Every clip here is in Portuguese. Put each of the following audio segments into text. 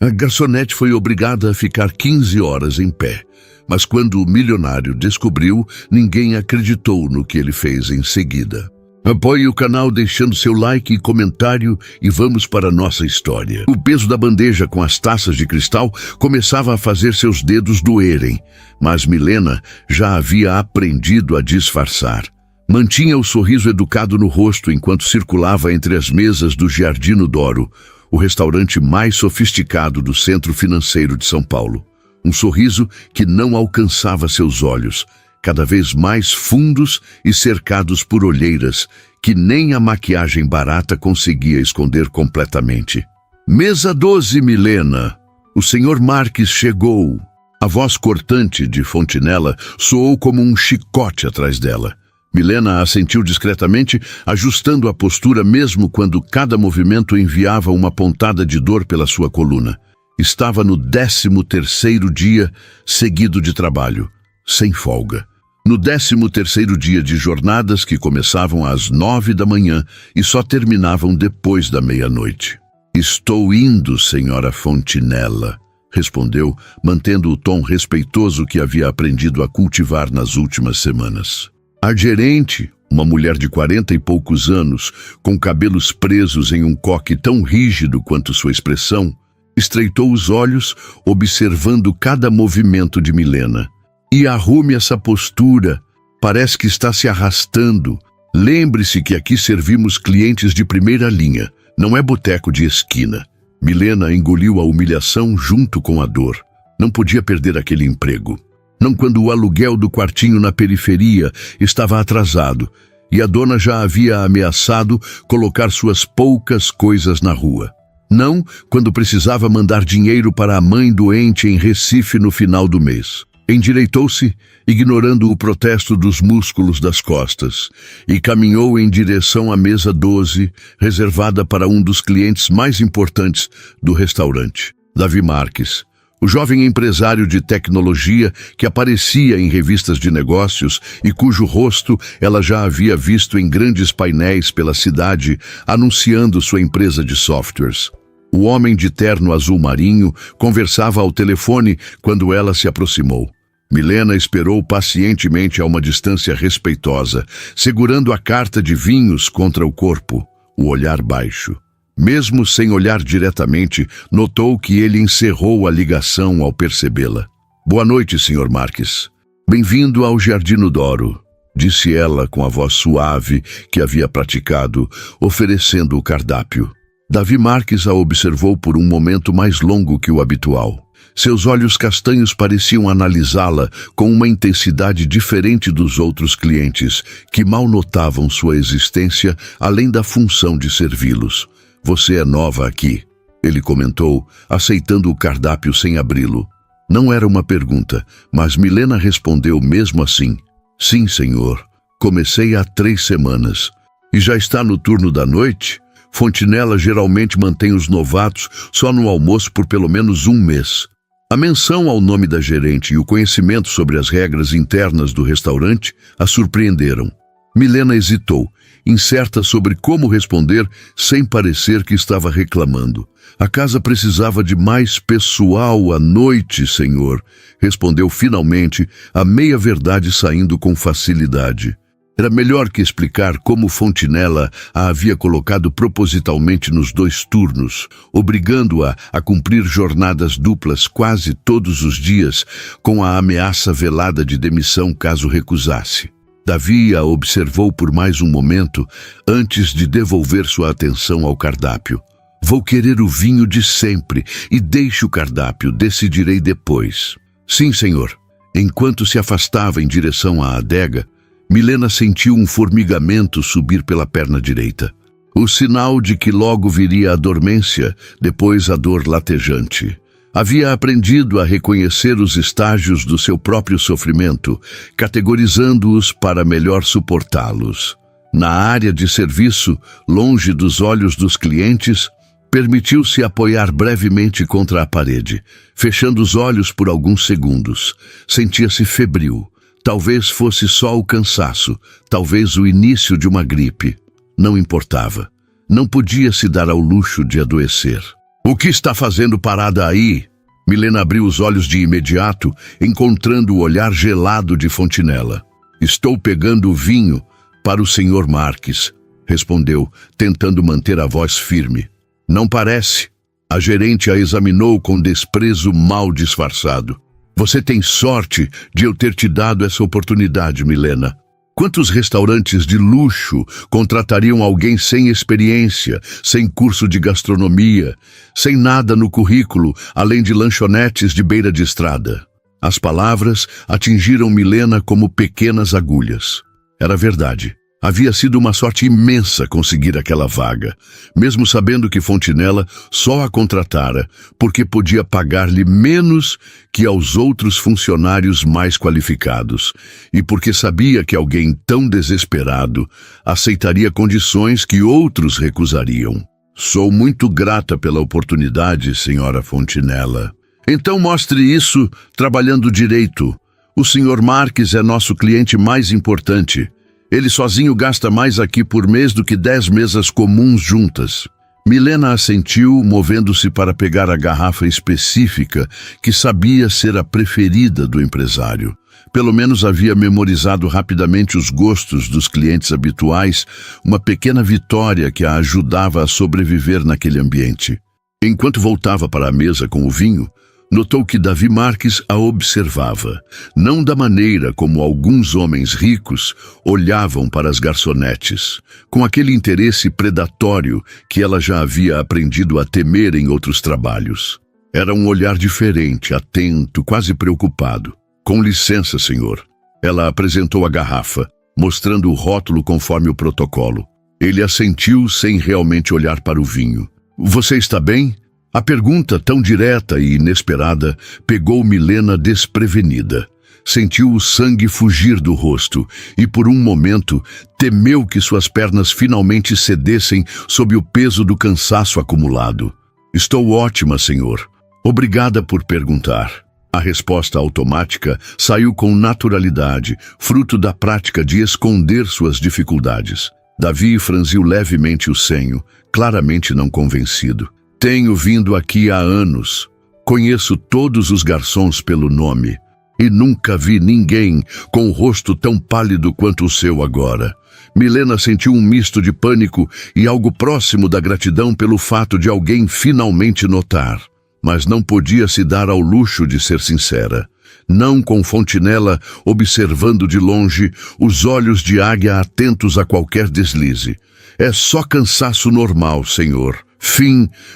A garçonete foi obrigada a ficar 15 horas em pé, mas quando o milionário descobriu, ninguém acreditou no que ele fez em seguida. Apoie o canal deixando seu like e comentário e vamos para a nossa história. O peso da bandeja com as taças de cristal começava a fazer seus dedos doerem, mas Milena já havia aprendido a disfarçar. Mantinha o sorriso educado no rosto enquanto circulava entre as mesas do Giardino d'Oro, o restaurante mais sofisticado do centro financeiro de São Paulo. Um sorriso que não alcançava seus olhos, cada vez mais fundos e cercados por olheiras que nem a maquiagem barata conseguia esconder completamente. Mesa 12, Milena. O senhor Marques chegou. A voz cortante de Fontinella soou como um chicote atrás dela. Milena assentiu discretamente, ajustando a postura mesmo quando cada movimento enviava uma pontada de dor pela sua coluna. Estava no 13º dia seguido de trabalho, sem folga. No 13º dia de jornadas que começavam às 9 da manhã e só terminavam depois da meia-noite. "Estou indo, senhora Fontinella", respondeu, mantendo o tom respeitoso que havia aprendido a cultivar nas últimas semanas. A gerente, uma mulher de 40 e poucos anos, com cabelos presos em um coque tão rígido quanto sua expressão, estreitou os olhos, observando cada movimento de Milena. "E arrume essa postura, parece que está se arrastando. Lembre-se que aqui servimos clientes de primeira linha, não é boteco de esquina." Milena engoliu a humilhação junto com a dor. Não podia perder aquele emprego. Não quando o aluguel do quartinho na periferia estava atrasado e a dona já havia ameaçado colocar suas poucas coisas na rua. Não quando precisava mandar dinheiro para a mãe doente em Recife no final do mês. Endireitou-se, ignorando o protesto dos músculos das costas, e caminhou em direção à mesa 12, reservada para um dos clientes mais importantes do restaurante, Davi Marques. O jovem empresário de tecnologia que aparecia em revistas de negócios e cujo rosto ela já havia visto em grandes painéis pela cidade anunciando sua empresa de softwares. O homem de terno azul marinho conversava ao telefone quando ela se aproximou. Milena esperou pacientemente a uma distância respeitosa, segurando a carta de vinhos contra o corpo, o olhar baixo. Mesmo sem olhar diretamente, notou que ele encerrou a ligação ao percebê-la. "Boa noite, Sr. Marques. Bem-vindo ao Giardino d'Oro", disse ela com a voz suave que havia praticado, oferecendo o cardápio. Davi Marques a observou por um momento mais longo que o habitual. Seus olhos castanhos pareciam analisá-la com uma intensidade diferente dos outros clientes, que mal notavam sua existência além da função de servi-los. "Você é nova aqui", ele comentou, aceitando o cardápio sem abri-lo. Não era uma pergunta, mas Milena respondeu mesmo assim. "Sim, senhor. Comecei há 3 semanas. E já está no turno da noite? Fontinella geralmente mantém os novatos só no almoço por pelo menos 1 mês." A menção ao nome da gerente e o conhecimento sobre as regras internas do restaurante a surpreenderam. Milena hesitou, incerta sobre como responder sem parecer que estava reclamando. "A casa precisava de mais pessoal à noite, senhor", respondeu finalmente, a meia-verdade saindo com facilidade. Era melhor que explicar como Fontinella a havia colocado propositalmente nos 2 turnos, obrigando-a a cumprir jornadas duplas quase todos os dias, com a ameaça velada de demissão caso recusasse. Davi a observou por mais um momento antes de devolver sua atenção ao cardápio. "Vou querer o vinho de sempre e deixe o cardápio, decidirei depois." "Sim, senhor." Enquanto se afastava em direção à adega, Milena sentiu um formigamento subir pela perna direita. O sinal de que logo viria a dormência, depois a dor latejante. Havia aprendido a reconhecer os estágios do seu próprio sofrimento, categorizando-os para melhor suportá-los. Na área de serviço, longe dos olhos dos clientes, permitiu-se apoiar brevemente contra a parede, fechando os olhos por alguns segundos. Sentia-se febril. Talvez fosse só o cansaço, talvez o início de uma gripe. Não importava. Não podia se dar ao luxo de adoecer. O que está fazendo parada aí? Milena abriu os olhos de imediato, encontrando o olhar gelado de Fontinella. Estou pegando o vinho para o Sr. Marques, respondeu, tentando manter a voz firme. Não parece. A gerente a examinou com desprezo mal disfarçado. Você tem sorte de eu ter te dado essa oportunidade, Milena. Quantos restaurantes de luxo contratariam alguém sem experiência, sem curso de gastronomia, sem nada no currículo, além de lanchonetes de beira de estrada? As palavras atingiram Milena como pequenas agulhas. Era verdade. Havia sido uma sorte imensa conseguir aquela vaga, mesmo sabendo que Fontinella só a contratara porque podia pagar-lhe menos que aos outros funcionários mais qualificados e porque sabia que alguém tão desesperado aceitaria condições que outros recusariam. Sou muito grata pela oportunidade, senhora Fontinella. Então mostre isso trabalhando direito. O Sr. Marques é nosso cliente mais importante. Ele sozinho gasta mais aqui por mês do que 10 mesas comuns juntas. Milena assentiu, movendo-se para pegar a garrafa específica que sabia ser a preferida do empresário. Pelo menos havia memorizado rapidamente os gostos dos clientes habituais, uma pequena vitória que a ajudava a sobreviver naquele ambiente. Enquanto voltava para a mesa com o vinho, notou que Davi Marques a observava, não da maneira como alguns homens ricos olhavam para as garçonetes, com aquele interesse predatório que ela já havia aprendido a temer em outros trabalhos. Era um olhar diferente, atento, quase preocupado. Com licença, senhor. Ela apresentou a garrafa, mostrando o rótulo conforme o protocolo. Ele assentiu sem realmente olhar para o vinho. Você está bem? A pergunta, tão direta e inesperada, pegou Milena desprevenida. Sentiu o sangue fugir do rosto e, por um momento, temeu que suas pernas finalmente cedessem sob o peso do cansaço acumulado. Estou ótima, senhor. Obrigada por perguntar. A resposta automática saiu com naturalidade, fruto da prática de esconder suas dificuldades. Davi franziu levemente o senho, claramente não convencido. Tenho vindo aqui há anos. Conheço todos os garçons pelo nome e nunca vi ninguém com o rosto tão pálido quanto o seu agora. Milena sentiu um misto de pânico e algo próximo da gratidão pelo fato de alguém finalmente notar. Mas não podia se dar ao luxo de ser sincera. Não com Fontinella observando de longe, os olhos de águia atentos a qualquer deslize. É só cansaço normal, senhor.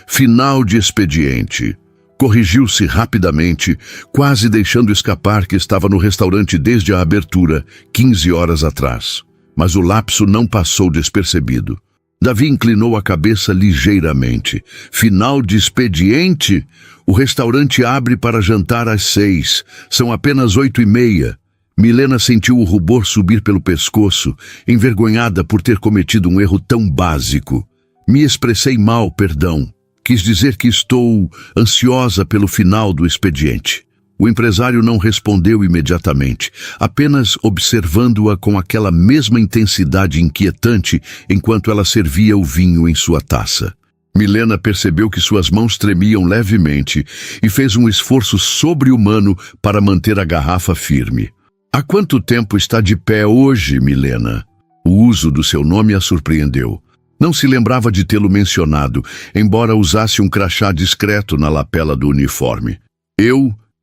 Final de expediente. Corrigiu-se rapidamente, quase deixando escapar que estava no restaurante desde a abertura, 15 horas atrás. Mas o lapso não passou despercebido. Davi inclinou a cabeça ligeiramente. Final de expediente? O restaurante abre para jantar às 6. São apenas 8h30. Milena sentiu o rubor subir pelo pescoço, envergonhada por ter cometido um erro tão básico. Me expressei mal, perdão. Quis dizer que estou ansiosa pelo final do expediente. O empresário não respondeu imediatamente, apenas observando-a com aquela mesma intensidade inquietante enquanto ela servia o vinho em sua taça. Milena percebeu que suas mãos tremiam levemente e fez um esforço sobre-humano para manter a garrafa firme. Há quanto tempo está de pé hoje, Milena? O uso do seu nome a surpreendeu. Não se lembrava de tê-lo mencionado, embora usasse um crachá discreto na lapela do uniforme.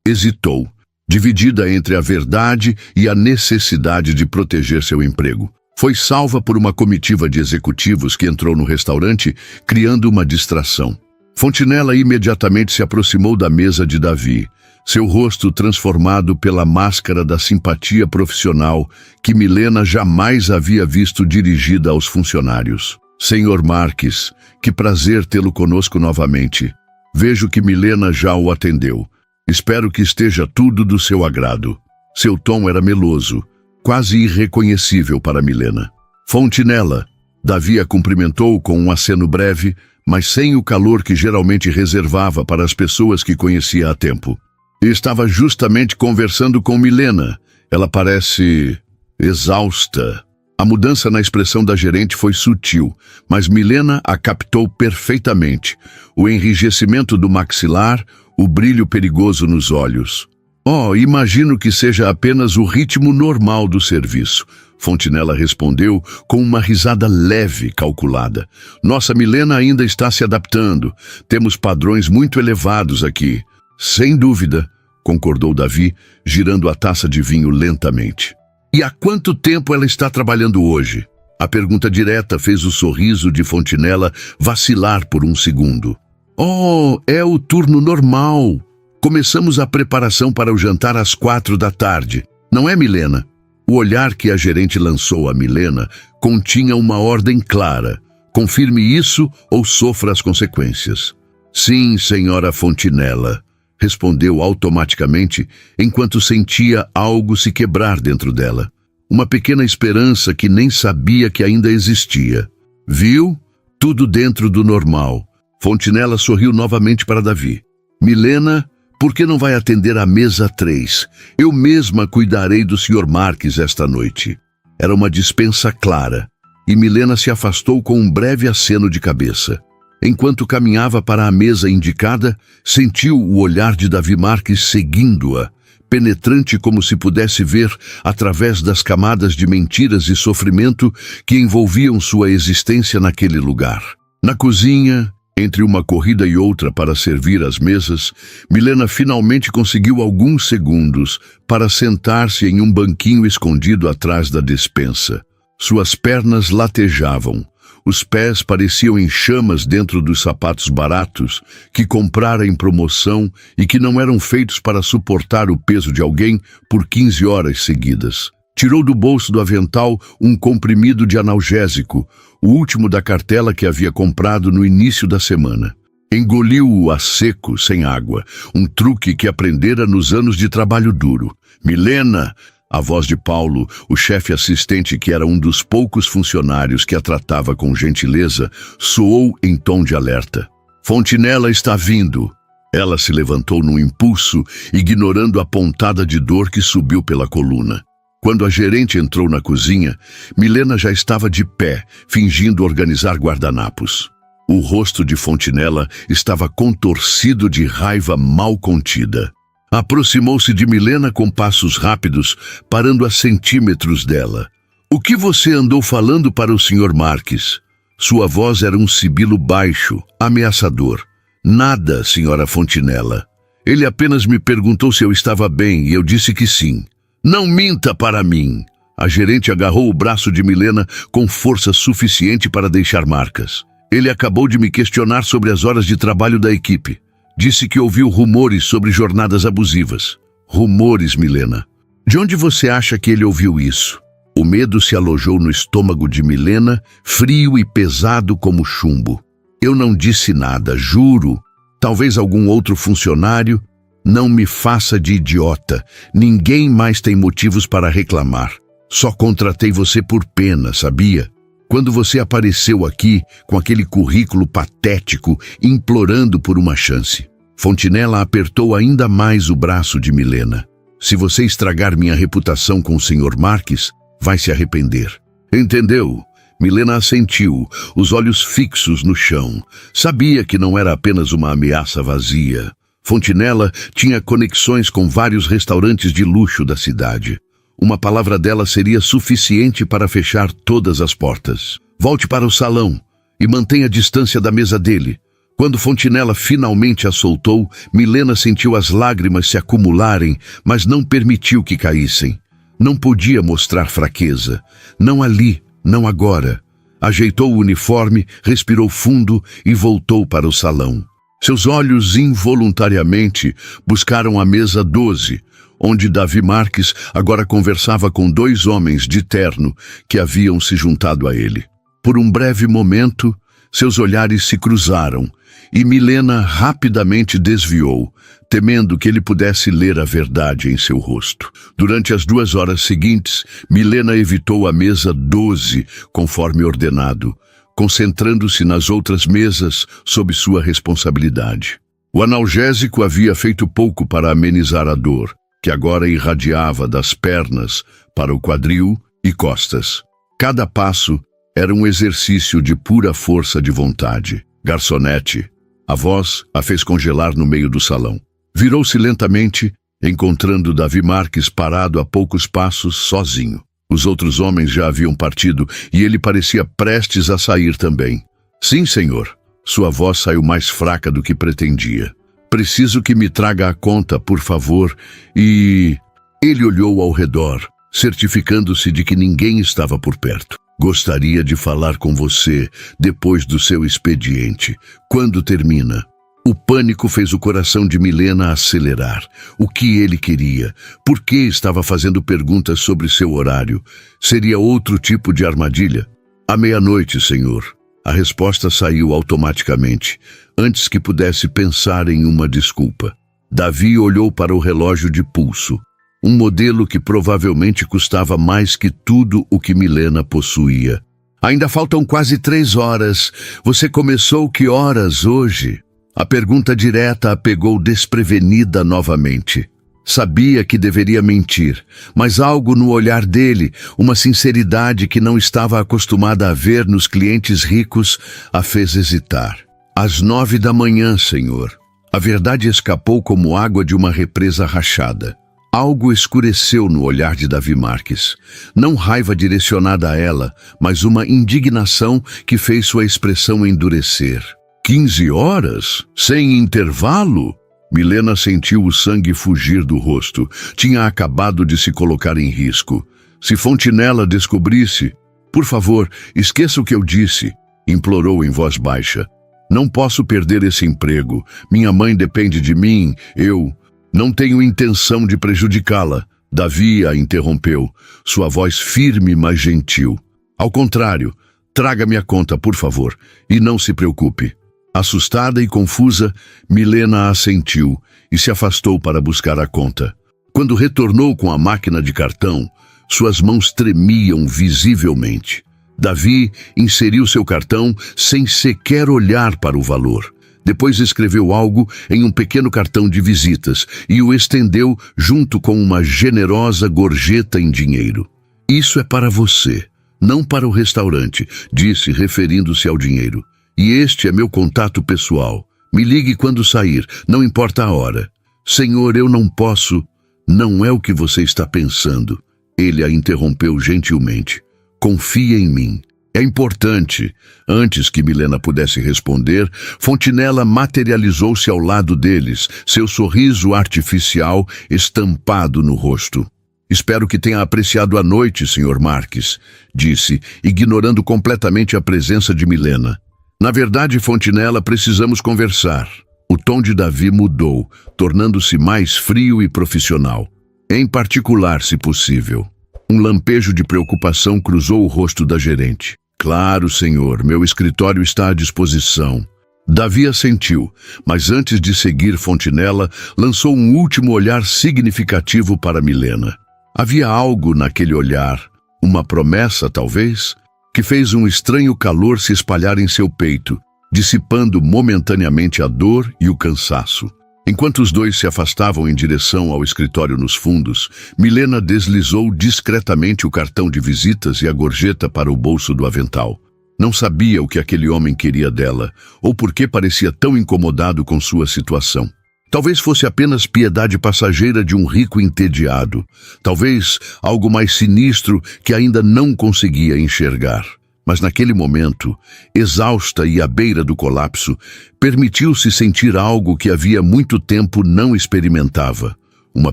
Hesitou, dividida entre a verdade e a necessidade de proteger seu emprego. Foi salva por uma comitiva de executivos que entrou no restaurante, criando uma distração. Fontinella imediatamente se aproximou da mesa de Davi, seu rosto transformado pela máscara da simpatia profissional que Milena jamais havia visto dirigida aos funcionários. Senhor Marques, que prazer tê-lo conosco novamente. Vejo que Milena já o atendeu. Espero que esteja tudo do seu agrado. Seu tom era meloso, quase irreconhecível para Milena. Fontinella. Davi a cumprimentou com um aceno breve, mas sem o calor que geralmente reservava para as pessoas que conhecia há tempo. Estava justamente conversando com Milena. Ela parece exausta. A mudança na expressão da gerente foi sutil, mas Milena a captou perfeitamente. O enrijecimento do maxilar, o brilho perigoso nos olhos. Oh, imagino que seja apenas o ritmo normal do serviço. Fontinella respondeu com uma risada leve, calculada. Nossa Milena ainda está se adaptando. Temos padrões muito elevados aqui. Sem dúvida, concordou Davi, girando a taça de vinho lentamente. E há quanto tempo ela está trabalhando hoje? A pergunta direta fez o sorriso de Fontinella vacilar por um segundo. Oh, é o turno normal. Começamos a preparação para o jantar às 4 da tarde. Não é, Milena? O olhar que a gerente lançou a Milena continha uma ordem clara. Confirme isso ou sofra as consequências. Sim, senhora Fontinella, respondeu automaticamente enquanto sentia algo se quebrar dentro dela. Uma pequena esperança que nem sabia que ainda existia. Viu? Tudo dentro do normal. Fontinella sorriu novamente para Davi. Milena, por que não vai atender à mesa 3? Eu mesma cuidarei do Sr. Marques esta noite. Era uma dispensa clara, e Milena se afastou com um breve aceno de cabeça. Enquanto caminhava para a mesa indicada, sentiu o olhar de Davi Marques seguindo-a, penetrante como se pudesse ver através das camadas de mentiras e sofrimento que envolviam sua existência naquele lugar. Na cozinha, entre uma corrida e outra para servir as mesas, Milena finalmente conseguiu alguns segundos para sentar-se em um banquinho escondido atrás da despensa. Suas pernas latejavam. Os pés pareciam em chamas dentro dos sapatos baratos que comprara em promoção e que não eram feitos para suportar o peso de alguém por 15 horas seguidas. Tirou do bolso do avental um comprimido de analgésico, o último da cartela que havia comprado no início da semana. Engoliu-o a seco, sem água, um truque que aprendera nos anos de trabalho duro. Milena! A voz de Paulo, o chefe assistente que era um dos poucos funcionários que a tratava com gentileza, soou em tom de alerta. Fontinella está vindo. Ela se levantou num impulso, ignorando a pontada de dor que subiu pela coluna. Quando a gerente entrou na cozinha, Milena já estava de pé, fingindo organizar guardanapos. O rosto de Fontinella estava contorcido de raiva mal contida. Aproximou-se de Milena com passos rápidos, parando a centímetros dela. O que você andou falando para o Sr. Marques? Sua voz era um sibilo baixo, ameaçador. Nada, senhora Fontinella. Ele apenas me perguntou se eu estava bem e eu disse que sim. Não minta para mim. A gerente agarrou o braço de Milena com força suficiente para deixar marcas. Ele acabou de me questionar sobre as horas de trabalho da equipe. Disse que ouviu rumores sobre jornadas abusivas. Rumores, Milena. De onde você acha que ele ouviu isso? O medo se alojou no estômago de Milena, frio e pesado como chumbo. Eu não disse nada, juro. Talvez algum outro funcionário. Não me faça de idiota. Ninguém mais tem motivos para reclamar. Só contratei você por pena, sabia? Quando você apareceu aqui com aquele currículo patético, implorando por uma chance. Fontinella apertou ainda mais o braço de Milena. Se você estragar minha reputação com o Sr. Marques, vai se arrepender. Entendeu? Milena assentiu, os olhos fixos no chão. Sabia que não era apenas uma ameaça vazia. Fontinella tinha conexões com vários restaurantes de luxo da cidade. Uma palavra dela seria suficiente para fechar todas as portas. Volte para o salão e mantenha a distância da mesa dele. Quando Fontinella finalmente a soltou, Milena sentiu as lágrimas se acumularem, mas não permitiu que caíssem. Não podia mostrar fraqueza. Não ali, não agora. Ajeitou o uniforme, respirou fundo e voltou para o salão. Seus olhos involuntariamente buscaram a mesa 12, onde Davi Marques agora conversava com 2 homens de terno que haviam se juntado a ele. Por um breve momento, seus olhares se cruzaram e Milena rapidamente desviou, temendo que ele pudesse ler a verdade em seu rosto. Durante as 2 horas seguintes, Milena evitou a mesa 12, conforme ordenado, concentrando-se nas outras mesas sob sua responsabilidade. O analgésico havia feito pouco para amenizar a dor, que agora irradiava das pernas para o quadril e costas. Cada passo era um exercício de pura força de vontade. Garçonete, a voz a fez congelar no meio do salão. Virou-se lentamente, encontrando Davi Marques parado a poucos passos, sozinho. Os outros homens já haviam partido e ele parecia prestes a sair também. Sim, senhor. Sua voz saiu mais fraca do que pretendia. Preciso que me traga a conta, por favor, e... Ele olhou ao redor, certificando-se de que ninguém estava por perto. Gostaria de falar com você depois do seu expediente. Quando termina? O pânico fez o coração de Milena acelerar. O que ele queria? Por que estava fazendo perguntas sobre seu horário? Seria outro tipo de armadilha? À meia-noite, senhor. A resposta saiu automaticamente, antes que pudesse pensar em uma desculpa. Davi olhou para o relógio de pulso, um modelo que provavelmente custava mais que tudo o que Milena possuía. Ainda faltam quase 3 horas. Você começou que horas hoje? A pergunta direta a pegou desprevenida novamente. Sabia que deveria mentir, mas algo no olhar dele, uma sinceridade que não estava acostumada a ver nos clientes ricos, a fez hesitar. Às 9 da manhã, senhor. A verdade escapou como água de uma represa rachada. Algo escureceu no olhar de Davi Marques. Não raiva direcionada a ela, mas uma indignação que fez sua expressão endurecer. 15 horas? Sem intervalo? Milena sentiu o sangue fugir do rosto. Tinha acabado de se colocar em risco. Se Fontinella descobrisse... Por favor, esqueça o que eu disse, implorou em voz baixa. Não posso perder esse emprego. Minha mãe depende de mim. Eu não tenho intenção de prejudicá-la. Davi a interrompeu, sua voz firme, mas gentil. Ao contrário, traga-me a conta, por favor, e não se preocupe. Assustada e confusa, Milena assentiu e se afastou para buscar a conta. Quando retornou com a máquina de cartão, suas mãos tremiam visivelmente. Davi inseriu seu cartão sem sequer olhar para o valor. Depois escreveu algo em um pequeno cartão de visitas e o estendeu junto com uma generosa gorjeta em dinheiro. Isso é para você, não para o restaurante, disse, referindo-se ao dinheiro. E este é meu contato pessoal. Me ligue quando sair, não importa a hora. Senhor, eu não posso... Não é o que você está pensando. Ele a interrompeu gentilmente. Confia em mim. É importante. Antes que Milena pudesse responder, Fontinella materializou-se ao lado deles, seu sorriso artificial estampado no rosto. Espero que tenha apreciado a noite, Sr. Marques, disse, ignorando completamente a presença de Milena. Na verdade, Fontinella, precisamos conversar. O tom de Davi mudou, tornando-se mais frio e profissional. Em particular, se possível. Um lampejo de preocupação cruzou o rosto da gerente. Claro, senhor, meu escritório está à disposição. Davi assentiu, mas antes de seguir Fontinella, lançou um último olhar significativo para Milena. Havia algo naquele olhar, uma promessa, talvez, que fez um estranho calor se espalhar em seu peito, dissipando momentaneamente a dor e o cansaço. Enquanto os dois se afastavam em direção ao escritório nos fundos, Milena deslizou discretamente o cartão de visitas e a gorjeta para o bolso do avental. Não sabia o que aquele homem queria dela, ou por que parecia tão incomodado com sua situação. Talvez fosse apenas piedade passageira de um rico entediado. Talvez algo mais sinistro que ainda não conseguia enxergar. Mas naquele momento, exausta e à beira do colapso, permitiu-se sentir algo que havia muito tempo não experimentava. Uma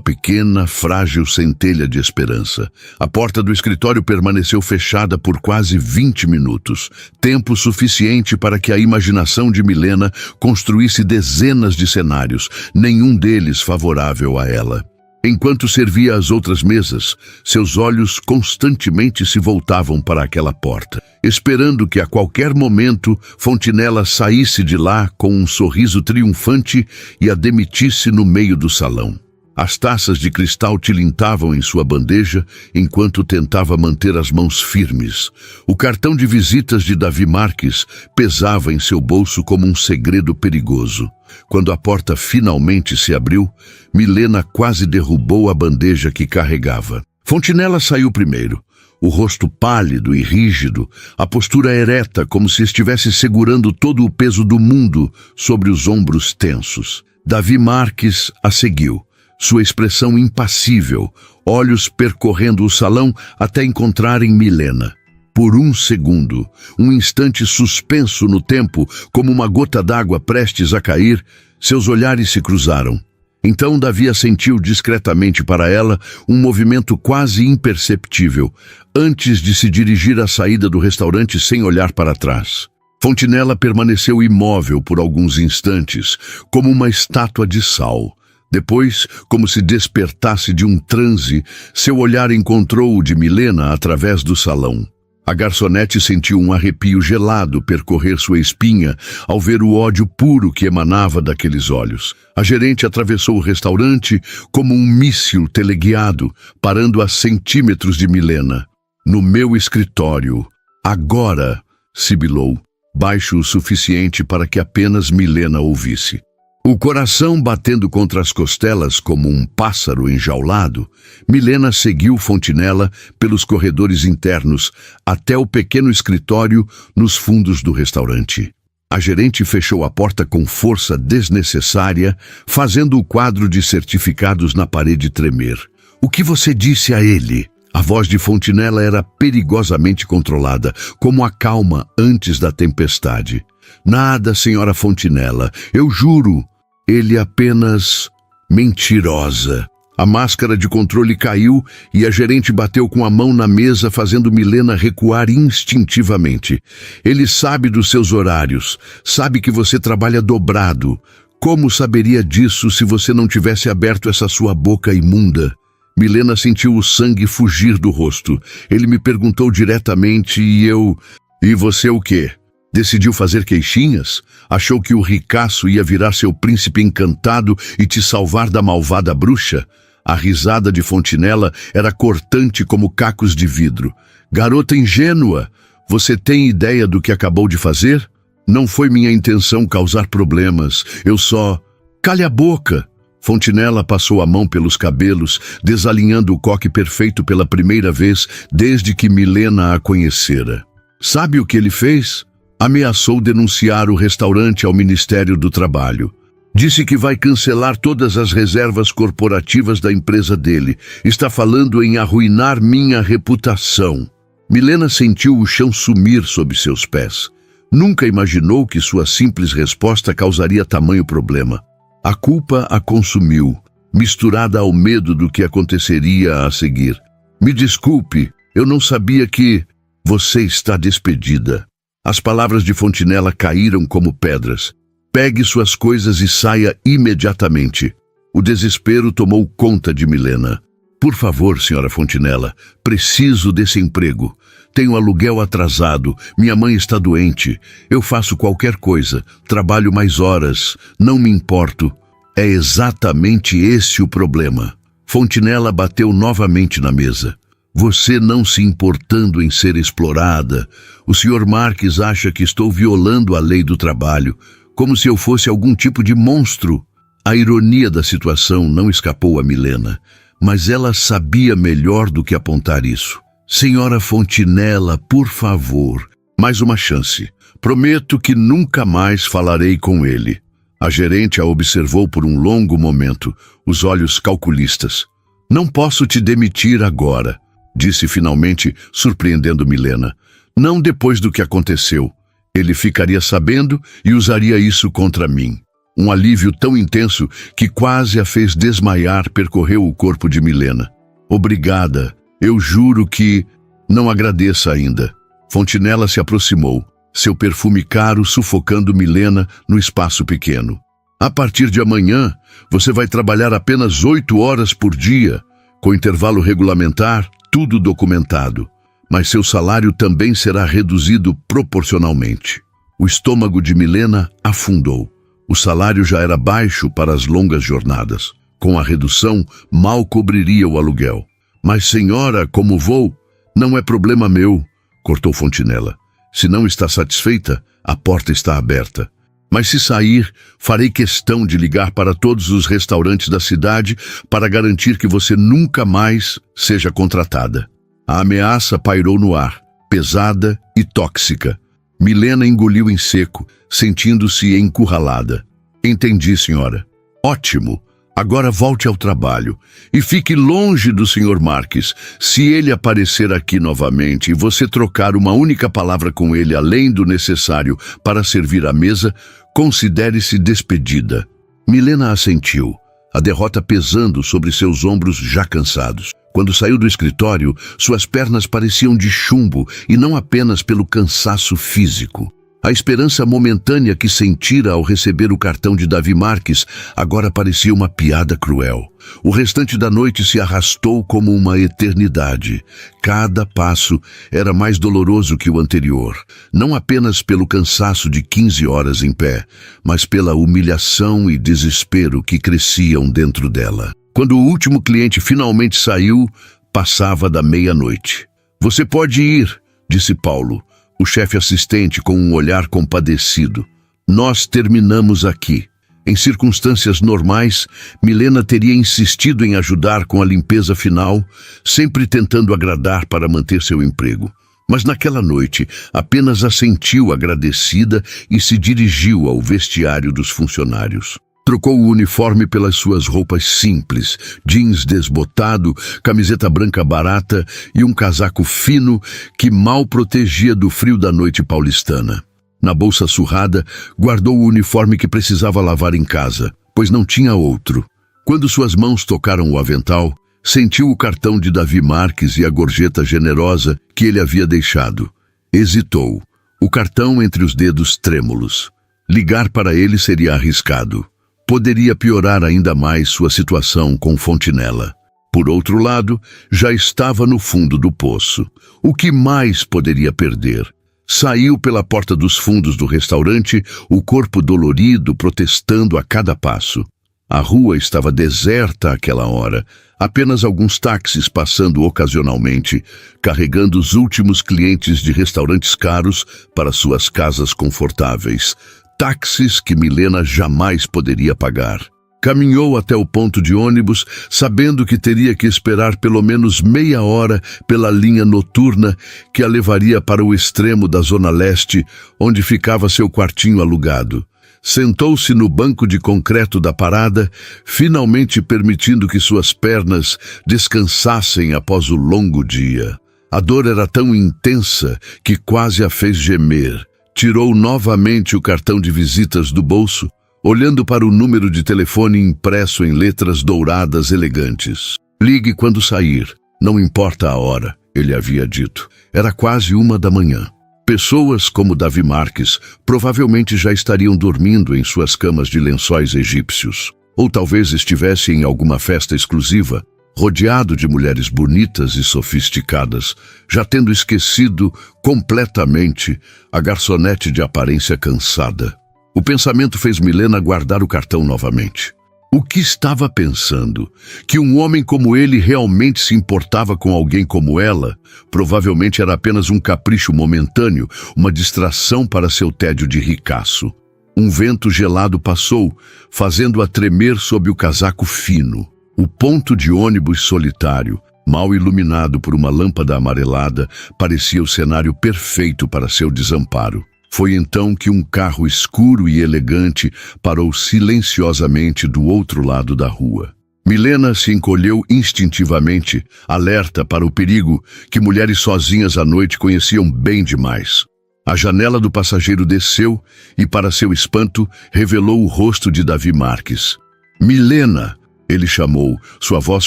pequena, frágil centelha de esperança. A porta do escritório permaneceu fechada por quase 20 minutos. Tempo suficiente para que a imaginação de Milena construísse dezenas de cenários, nenhum deles favorável a ela. Enquanto servia às outras mesas, seus olhos constantemente se voltavam para aquela porta, esperando que a qualquer momento Fontinella saísse de lá com um sorriso triunfante e a demitisse no meio do salão. As taças de cristal tilintavam em sua bandeja enquanto tentava manter as mãos firmes. O cartão de visitas de Davi Marques pesava em seu bolso como um segredo perigoso. Quando a porta finalmente se abriu, Milena quase derrubou a bandeja que carregava. Fontinella saiu primeiro. o rosto pálido e rígido, a postura ereta como se estivesse segurando todo o peso do mundo sobre os ombros tensos. Davi Marques a seguiu, sua expressão impassível, olhos percorrendo o salão até encontrarem Milena. Por um segundo, um instante suspenso no tempo, como uma gota d'água prestes a cair, seus olhares se cruzaram. Então Davi assentiu discretamente para ela, um movimento quase imperceptível, antes de se dirigir à saída do restaurante sem olhar para trás. Fontinella permaneceu imóvel por alguns instantes, como uma estátua de sal. Depois, como se despertasse de um transe, seu olhar encontrou o de Milena através do salão. A garçonete sentiu um arrepio gelado percorrer sua espinha ao ver o ódio puro que emanava daqueles olhos. A gerente atravessou o restaurante como um míssil teleguiado, parando a centímetros de Milena. "No meu escritório. Agora", sibilou, baixo o suficiente para que apenas Milena ouvisse. O coração batendo contra as costelas como um pássaro enjaulado, Milena seguiu Fontinella pelos corredores internos até o pequeno escritório nos fundos do restaurante. A gerente fechou a porta com força desnecessária, fazendo o quadro de certificados na parede tremer. "O que você disse a ele?" A voz de Fontinella era perigosamente controlada, como a calma antes da tempestade. "Nada, senhora Fontinella, eu juro." Ele apenas... Mentirosa. A máscara de controle caiu e a gerente bateu com a mão na mesa, fazendo Milena recuar instintivamente. "Ele sabe dos seus horários, sabe que você trabalha dobrado. Como saberia disso se você não tivesse aberto essa sua boca imunda?" Milena sentiu o sangue fugir do rosto. Ele me perguntou diretamente e eu... "E você o quê? Decidiu fazer queixinhas? Achou que o ricaço ia virar seu príncipe encantado e te salvar da malvada bruxa?" A risada de Fontinella era cortante como cacos de vidro. "Garota ingênua, você tem ideia do que acabou de fazer? Não foi minha intenção causar problemas, eu só... Cale a boca!" Fontinella passou a mão pelos cabelos, desalinhando o coque perfeito pela primeira vez desde que Milena a conhecera. "Sabe o que ele fez? Ameaçou denunciar o restaurante ao Ministério do Trabalho. Disse que vai cancelar todas as reservas corporativas da empresa dele. Está falando em arruinar minha reputação." Milena sentiu o chão sumir sob seus pés. Nunca imaginou que sua simples resposta causaria tamanho problema. A culpa a consumiu, misturada ao medo do que aconteceria a seguir. "Me desculpe, eu não sabia que... Você está despedida." As palavras de Fontinella caíram como pedras. "Pegue suas coisas e saia imediatamente." O desespero tomou conta de Milena. "Por favor, senhora Fontinella, preciso desse emprego. Tenho aluguel atrasado, minha mãe está doente. Eu faço qualquer coisa, trabalho mais horas, não me importo." "É exatamente esse o problema." Fontinella bateu novamente na mesa. "Você não se importando em ser explorada. O Sr. Marques acha que estou violando a lei do trabalho, como se eu fosse algum tipo de monstro." A ironia da situação não escapou a Milena, mas ela sabia melhor do que apontar isso. "Senhora Fontinella, por favor, mais uma chance. Prometo que nunca mais falarei com ele." A gerente a observou por um longo momento, os olhos calculistas. "Não posso te demitir agora", disse finalmente, surpreendendo Milena. "Não depois do que aconteceu. Ele ficaria sabendo e usaria isso contra mim." Um alívio tão intenso que quase a fez desmaiar percorreu o corpo de Milena. "Obrigada. Eu juro que... Não agradeça ainda." Fontinella se aproximou, seu perfume caro sufocando Milena no espaço pequeno. "A partir de amanhã, você vai trabalhar apenas 8 horas por dia, com intervalo regulamentar, tudo documentado. Mas seu salário também será reduzido proporcionalmente." O estômago de Milena afundou. O salário já era baixo para as longas jornadas. Com a redução, mal cobriria o aluguel. "Mas, senhora, como vou?" "Não é problema meu", cortou Fontinella. "Se não está satisfeita, a porta está aberta. Mas se sair, farei questão de ligar para todos os restaurantes da cidade para garantir que você nunca mais seja contratada." A ameaça pairou no ar, pesada e tóxica. Milena engoliu em seco, sentindo-se encurralada. Entendi, senhora. Ótimo. Agora volte ao trabalho e fique longe do Sr. Marques. Se ele aparecer aqui novamente e você trocar uma única palavra com ele além do necessário para servir à mesa, considere-se despedida. Milena assentiu, a derrota pesando sobre seus ombros já cansados. Quando saiu do escritório, suas pernas pareciam de chumbo e não apenas pelo cansaço físico. A esperança momentânea que sentira ao receber o cartão de Davi Marques agora parecia uma piada cruel. O restante da noite se arrastou como uma eternidade. Cada passo era mais doloroso que o anterior, não apenas pelo cansaço de 15 horas em pé, mas pela humilhação e desespero que cresciam dentro dela. Quando o último cliente finalmente saiu, passava da meia-noite. "Você pode ir", disse Paulo, o chefe assistente com um olhar compadecido. "Nós terminamos aqui." Em circunstâncias normais, Milena teria insistido em ajudar com a limpeza final, sempre tentando agradar para manter seu emprego. Mas naquela noite, apenas assentiu agradecida e se dirigiu ao vestiário dos funcionários. Trocou o uniforme pelas suas roupas simples, jeans desbotado, camiseta branca barata e um casaco fino que mal protegia do frio da noite paulistana. Na bolsa surrada, guardou o uniforme que precisava lavar em casa, pois não tinha outro. Quando suas mãos tocaram o avental, sentiu o cartão de Davi Marques e a gorjeta generosa que ele havia deixado. Hesitou, o cartão entre os dedos trêmulos. Ligar para ele seria arriscado. Poderia piorar ainda mais sua situação com Fontinella. Por outro lado, já estava no fundo do poço. O que mais poderia perder? Saiu pela porta dos fundos do restaurante, o corpo dolorido, protestando a cada passo. A rua estava deserta àquela hora, apenas alguns táxis passando ocasionalmente, carregando os últimos clientes de restaurantes caros para suas casas confortáveis. Táxis que Milena jamais poderia pagar. Caminhou até o ponto de ônibus, sabendo que teria que esperar pelo menos meia hora pela linha noturna que a levaria para o extremo da Zona Leste, onde ficava seu quartinho alugado. Sentou-se no banco de concreto da parada, finalmente permitindo que suas pernas descansassem após o longo dia. A dor era tão intensa que quase a fez gemer. Tirou novamente o cartão de visitas do bolso, olhando para o número de telefone impresso em letras douradas elegantes. "Ligue quando sair, não importa a hora", ele havia dito. Era quase 1 da manhã. Pessoas como Davi Marques provavelmente já estariam dormindo em suas camas de lençóis egípcios, ou talvez estivesse em alguma festa exclusiva, rodeado de mulheres bonitas e sofisticadas, já tendo esquecido completamente a garçonete de aparência cansada. O pensamento fez Milena guardar o cartão novamente. O que estava pensando? Que um homem como ele realmente se importava com alguém como ela? Provavelmente era apenas um capricho momentâneo, uma distração para seu tédio de ricaço. Um vento gelado passou, fazendo-a tremer sob o casaco fino. O ponto de ônibus solitário, mal iluminado por uma lâmpada amarelada, parecia o cenário perfeito para seu desamparo. Foi então que um carro escuro e elegante parou silenciosamente do outro lado da rua. Milena se encolheu instintivamente, alerta para o perigo que mulheres sozinhas à noite conheciam bem demais. A janela do passageiro desceu e, para seu espanto, revelou o rosto de Davi Marques. "Milena!" ele chamou, sua voz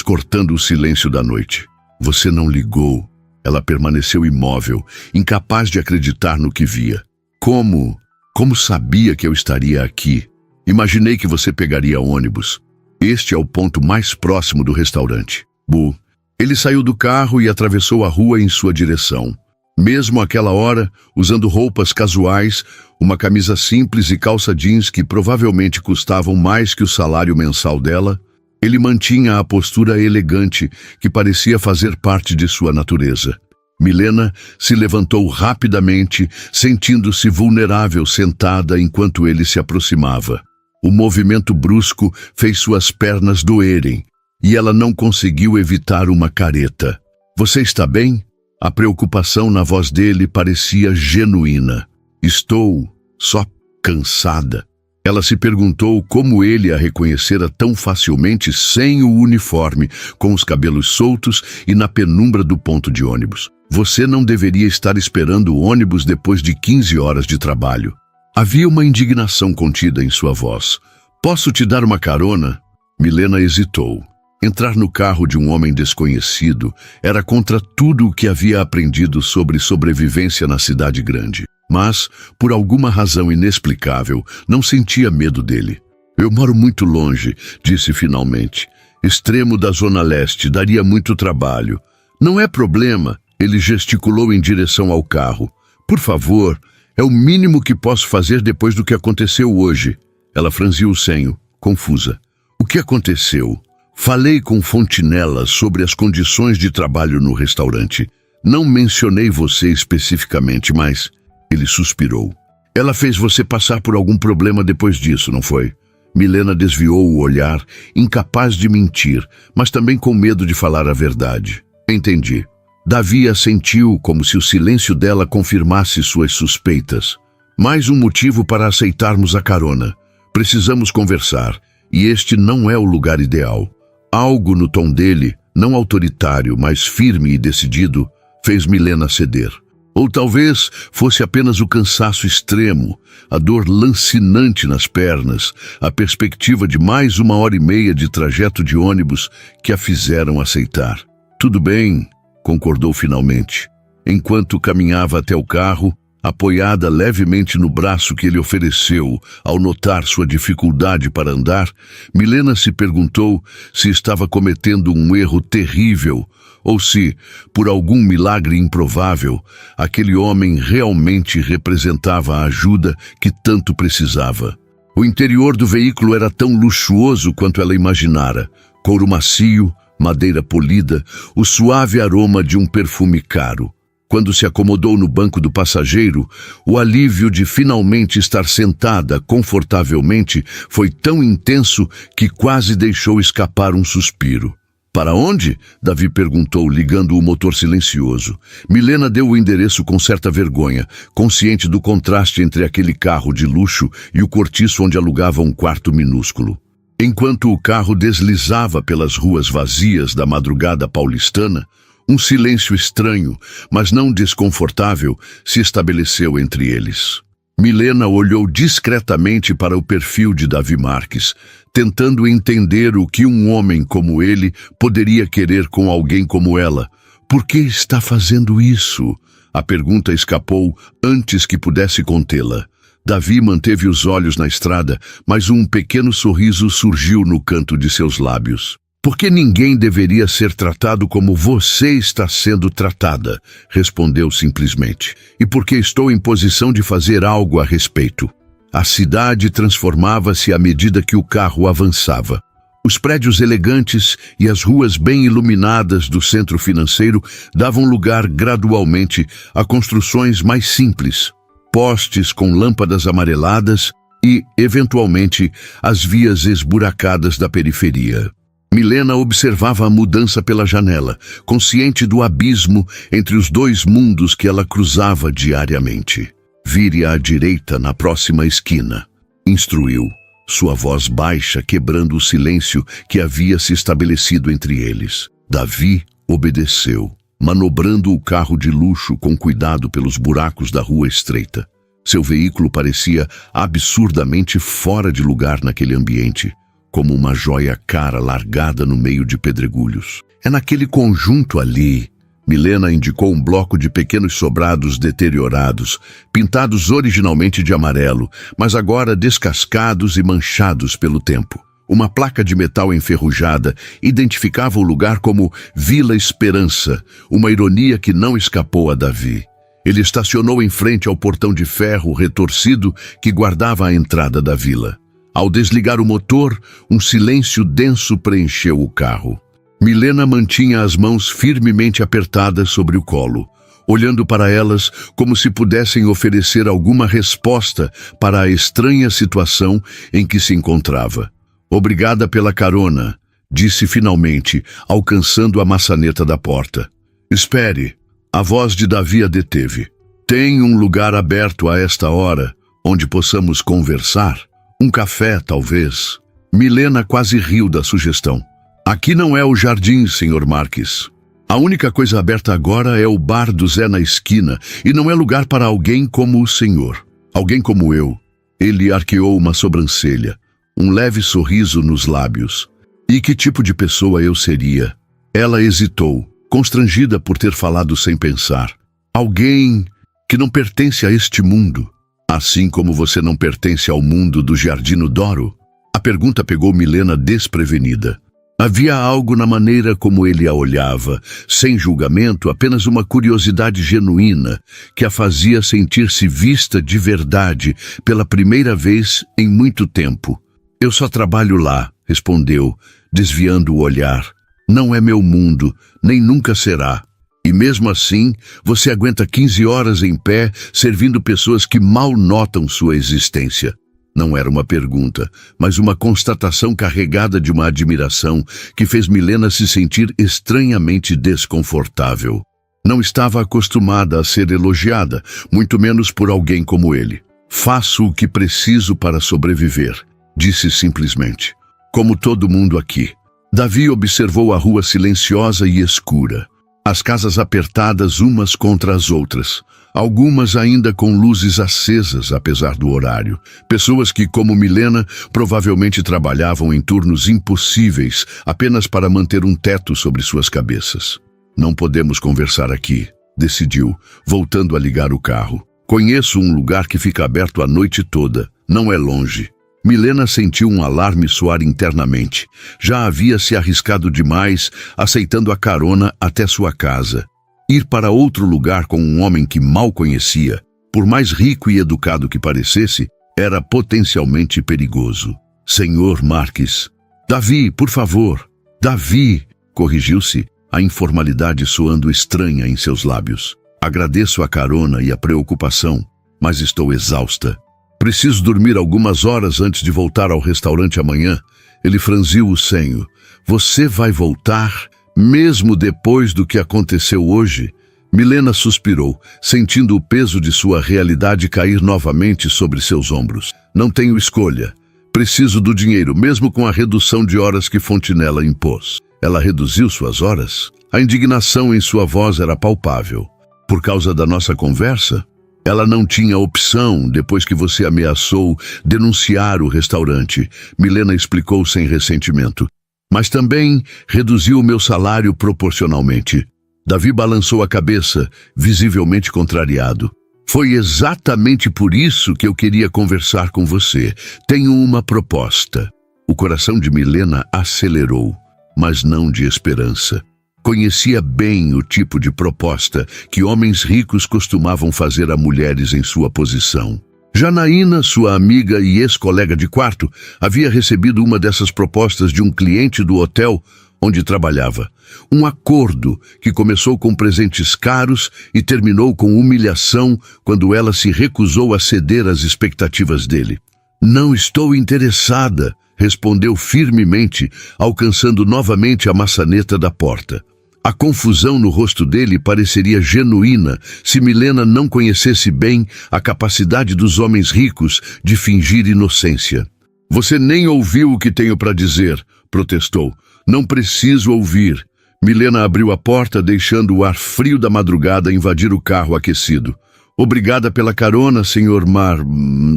cortando o silêncio da noite. "Você não ligou." Ela permaneceu imóvel, incapaz de acreditar no que via. Como sabia que eu estaria aqui? Imaginei que você pegaria ônibus. Este é o ponto mais próximo do restaurante." Bu. Ele saiu do carro e atravessou a rua em sua direção. Mesmo àquela hora, usando roupas casuais, uma camisa simples e calça jeans que provavelmente custavam mais que o salário mensal dela, ele mantinha a postura elegante que parecia fazer parte de sua natureza. Milena se levantou rapidamente, sentindo-se vulnerável sentada enquanto ele se aproximava. O movimento brusco fez suas pernas doerem, e ela não conseguiu evitar uma careta. "Você está bem?" A preocupação na voz dele parecia genuína. Estou só cansada. Ela se perguntou como ele a reconhecera tão facilmente sem o uniforme, com os cabelos soltos e na penumbra do ponto de ônibus. Você não deveria estar esperando o ônibus depois de 15 horas de trabalho. Havia uma indignação contida em sua voz. Posso te dar uma carona? Milena hesitou. Entrar no carro de um homem desconhecido era contra tudo o que havia aprendido sobre sobrevivência na cidade grande. Mas, por alguma razão inexplicável, não sentia medo dele. Eu moro muito longe, disse finalmente. Extremo da Zona Leste, daria muito trabalho. Não é problema, ele gesticulou em direção ao carro. Por favor, é o mínimo que posso fazer depois do que aconteceu hoje. Ela franziu o senho, confusa. O que aconteceu? Falei com Fontinella sobre as condições de trabalho no restaurante. Não mencionei você especificamente, mas... Ele suspirou. Ela fez você passar por algum problema depois disso, não foi? Milena desviou o olhar, incapaz de mentir, mas também com medo de falar a verdade. Entendi. Davi assentiu como se o silêncio dela confirmasse suas suspeitas. Mais um motivo para aceitarmos a carona. Precisamos conversar, e este não é o lugar ideal. Algo no tom dele, não autoritário, mas firme e decidido, fez Milena ceder. Ou talvez fosse apenas o cansaço extremo, a dor lancinante nas pernas, a perspectiva de mais 1h30 de trajeto de ônibus que a fizeram aceitar. Tudo bem, concordou finalmente. Enquanto caminhava até o carro, apoiada levemente no braço que ele ofereceu ao notar sua dificuldade para andar, Milena se perguntou se estava cometendo um erro terrível ou se, por algum milagre improvável, aquele homem realmente representava a ajuda que tanto precisava. O interior do veículo era tão luxuoso quanto ela imaginara. Couro macio, madeira polida, o suave aroma de um perfume caro. Quando se acomodou no banco do passageiro, o alívio de finalmente estar sentada confortavelmente foi tão intenso que quase deixou escapar um suspiro. Para onde? Davi perguntou, ligando o motor silencioso. Milena deu o endereço com certa vergonha, consciente do contraste entre aquele carro de luxo e o cortiço onde alugava um quarto minúsculo. Enquanto o carro deslizava pelas ruas vazias da madrugada paulistana, um silêncio estranho, mas não desconfortável, se estabeleceu entre eles. Milena olhou discretamente para o perfil de Davi Marques, tentando entender o que um homem como ele poderia querer com alguém como ela. Por que está fazendo isso? A pergunta escapou antes que pudesse contê-la. Davi manteve os olhos na estrada, mas um pequeno sorriso surgiu no canto de seus lábios. Porque ninguém deveria ser tratado como você está sendo tratada, respondeu simplesmente. E porque estou em posição de fazer algo a respeito. A cidade transformava-se à medida que o carro avançava. Os prédios elegantes e as ruas bem iluminadas do centro financeiro davam lugar gradualmente a construções mais simples, postes com lâmpadas amareladas e, eventualmente, as vias esburacadas da periferia. Milena observava a mudança pela janela, consciente do abismo entre os dois mundos que ela cruzava diariamente. Vire à direita na próxima esquina, instruiu, sua voz baixa quebrando o silêncio que havia se estabelecido entre eles. Davi obedeceu, manobrando o carro de luxo com cuidado pelos buracos da rua estreita. Seu veículo parecia absurdamente fora de lugar naquele ambiente, como uma joia cara largada no meio de pedregulhos. É naquele conjunto ali, Milena indicou um bloco de pequenos sobrados deteriorados, pintados originalmente de amarelo, mas agora descascados e manchados pelo tempo. Uma placa de metal enferrujada identificava o lugar como Vila Esperança, uma ironia que não escapou a Davi. Ele estacionou em frente ao portão de ferro retorcido que guardava a entrada da vila. Ao desligar o motor, um silêncio denso preencheu o carro. Milena mantinha as mãos firmemente apertadas sobre o colo, olhando para elas como se pudessem oferecer alguma resposta para a estranha situação em que se encontrava. Obrigada pela carona, disse finalmente, alcançando a maçaneta da porta. Espere, A voz de Davi a deteve. Tem um lugar aberto a esta hora, onde possamos conversar? Um café, talvez? Milena quase riu da sugestão. Aqui não é o jardim, Sr. Marques. A única coisa aberta agora é o bar do Zé na esquina, e não é lugar para alguém como o senhor. Alguém como eu. Ele arqueou uma sobrancelha, um leve sorriso nos lábios. E que tipo de pessoa eu seria? Ela hesitou, constrangida por ter falado sem pensar. Alguém que não pertence a este mundo, assim como você não pertence ao mundo do Giardino d'Oro? A pergunta pegou Milena desprevenida. Havia algo na maneira como ele a olhava, sem julgamento, apenas uma curiosidade genuína, que a fazia sentir-se vista de verdade pela primeira vez em muito tempo. Eu só trabalho lá, respondeu, desviando o olhar. Não é meu mundo, nem nunca será. E mesmo assim, você aguenta 15 horas em pé, servindo pessoas que mal notam sua existência. Não era uma pergunta, mas uma constatação carregada de uma admiração que fez Milena se sentir estranhamente desconfortável. Não estava acostumada a ser elogiada, muito menos por alguém como ele. Faço o que preciso para sobreviver, disse simplesmente. Como todo mundo aqui. Davi observou a rua silenciosa e escura. As casas apertadas umas contra as outras, algumas ainda com luzes acesas apesar do horário. Pessoas que, como Milena, provavelmente trabalhavam em turnos impossíveis apenas para manter um teto sobre suas cabeças. Não podemos conversar aqui, decidiu, voltando a ligar o carro. Conheço um lugar que fica aberto a noite toda, não é longe. Milena sentiu um alarme soar internamente. Já havia se arriscado demais, aceitando a carona até sua casa. Ir para outro lugar com um homem que mal conhecia, por mais rico e educado que parecesse, era potencialmente perigoso. Senhor Marques. Davi, por favor. Davi, corrigiu-se, a informalidade soando estranha em seus lábios. Agradeço a carona e a preocupação, mas estou exausta. Preciso dormir algumas horas antes de voltar ao restaurante amanhã. Ele franziu o senho. Você vai voltar, mesmo depois do que aconteceu hoje? Milena suspirou, sentindo o peso de sua realidade cair novamente sobre seus ombros. Não tenho escolha. Preciso do dinheiro, mesmo com a redução de horas que Fontinella impôs. Ela reduziu suas horas? A indignação em sua voz era palpável. Por causa da nossa conversa? Ela não tinha opção depois que você ameaçou denunciar o restaurante, Milena explicou sem ressentimento. Mas também reduziu o meu salário proporcionalmente. Davi balançou a cabeça, visivelmente contrariado. Foi exatamente por isso que eu queria conversar com você. Tenho uma proposta. O coração de Milena acelerou, mas não de esperança. Conhecia bem o tipo de proposta que homens ricos costumavam fazer a mulheres em sua posição. Janaína, sua amiga e ex-colega de quarto, havia recebido uma dessas propostas de um cliente do hotel onde trabalhava. Um acordo que começou com presentes caros e terminou com humilhação quando ela se recusou a ceder às expectativas dele. Não estou interessada, respondeu firmemente, alcançando novamente a maçaneta da porta. A confusão no rosto dele pareceria genuína se Milena não conhecesse bem a capacidade dos homens ricos de fingir inocência. Você nem ouviu o que tenho para dizer, protestou. Não preciso ouvir. Milena abriu a porta, deixando o ar frio da madrugada invadir o carro aquecido. Obrigada pela carona, Sr.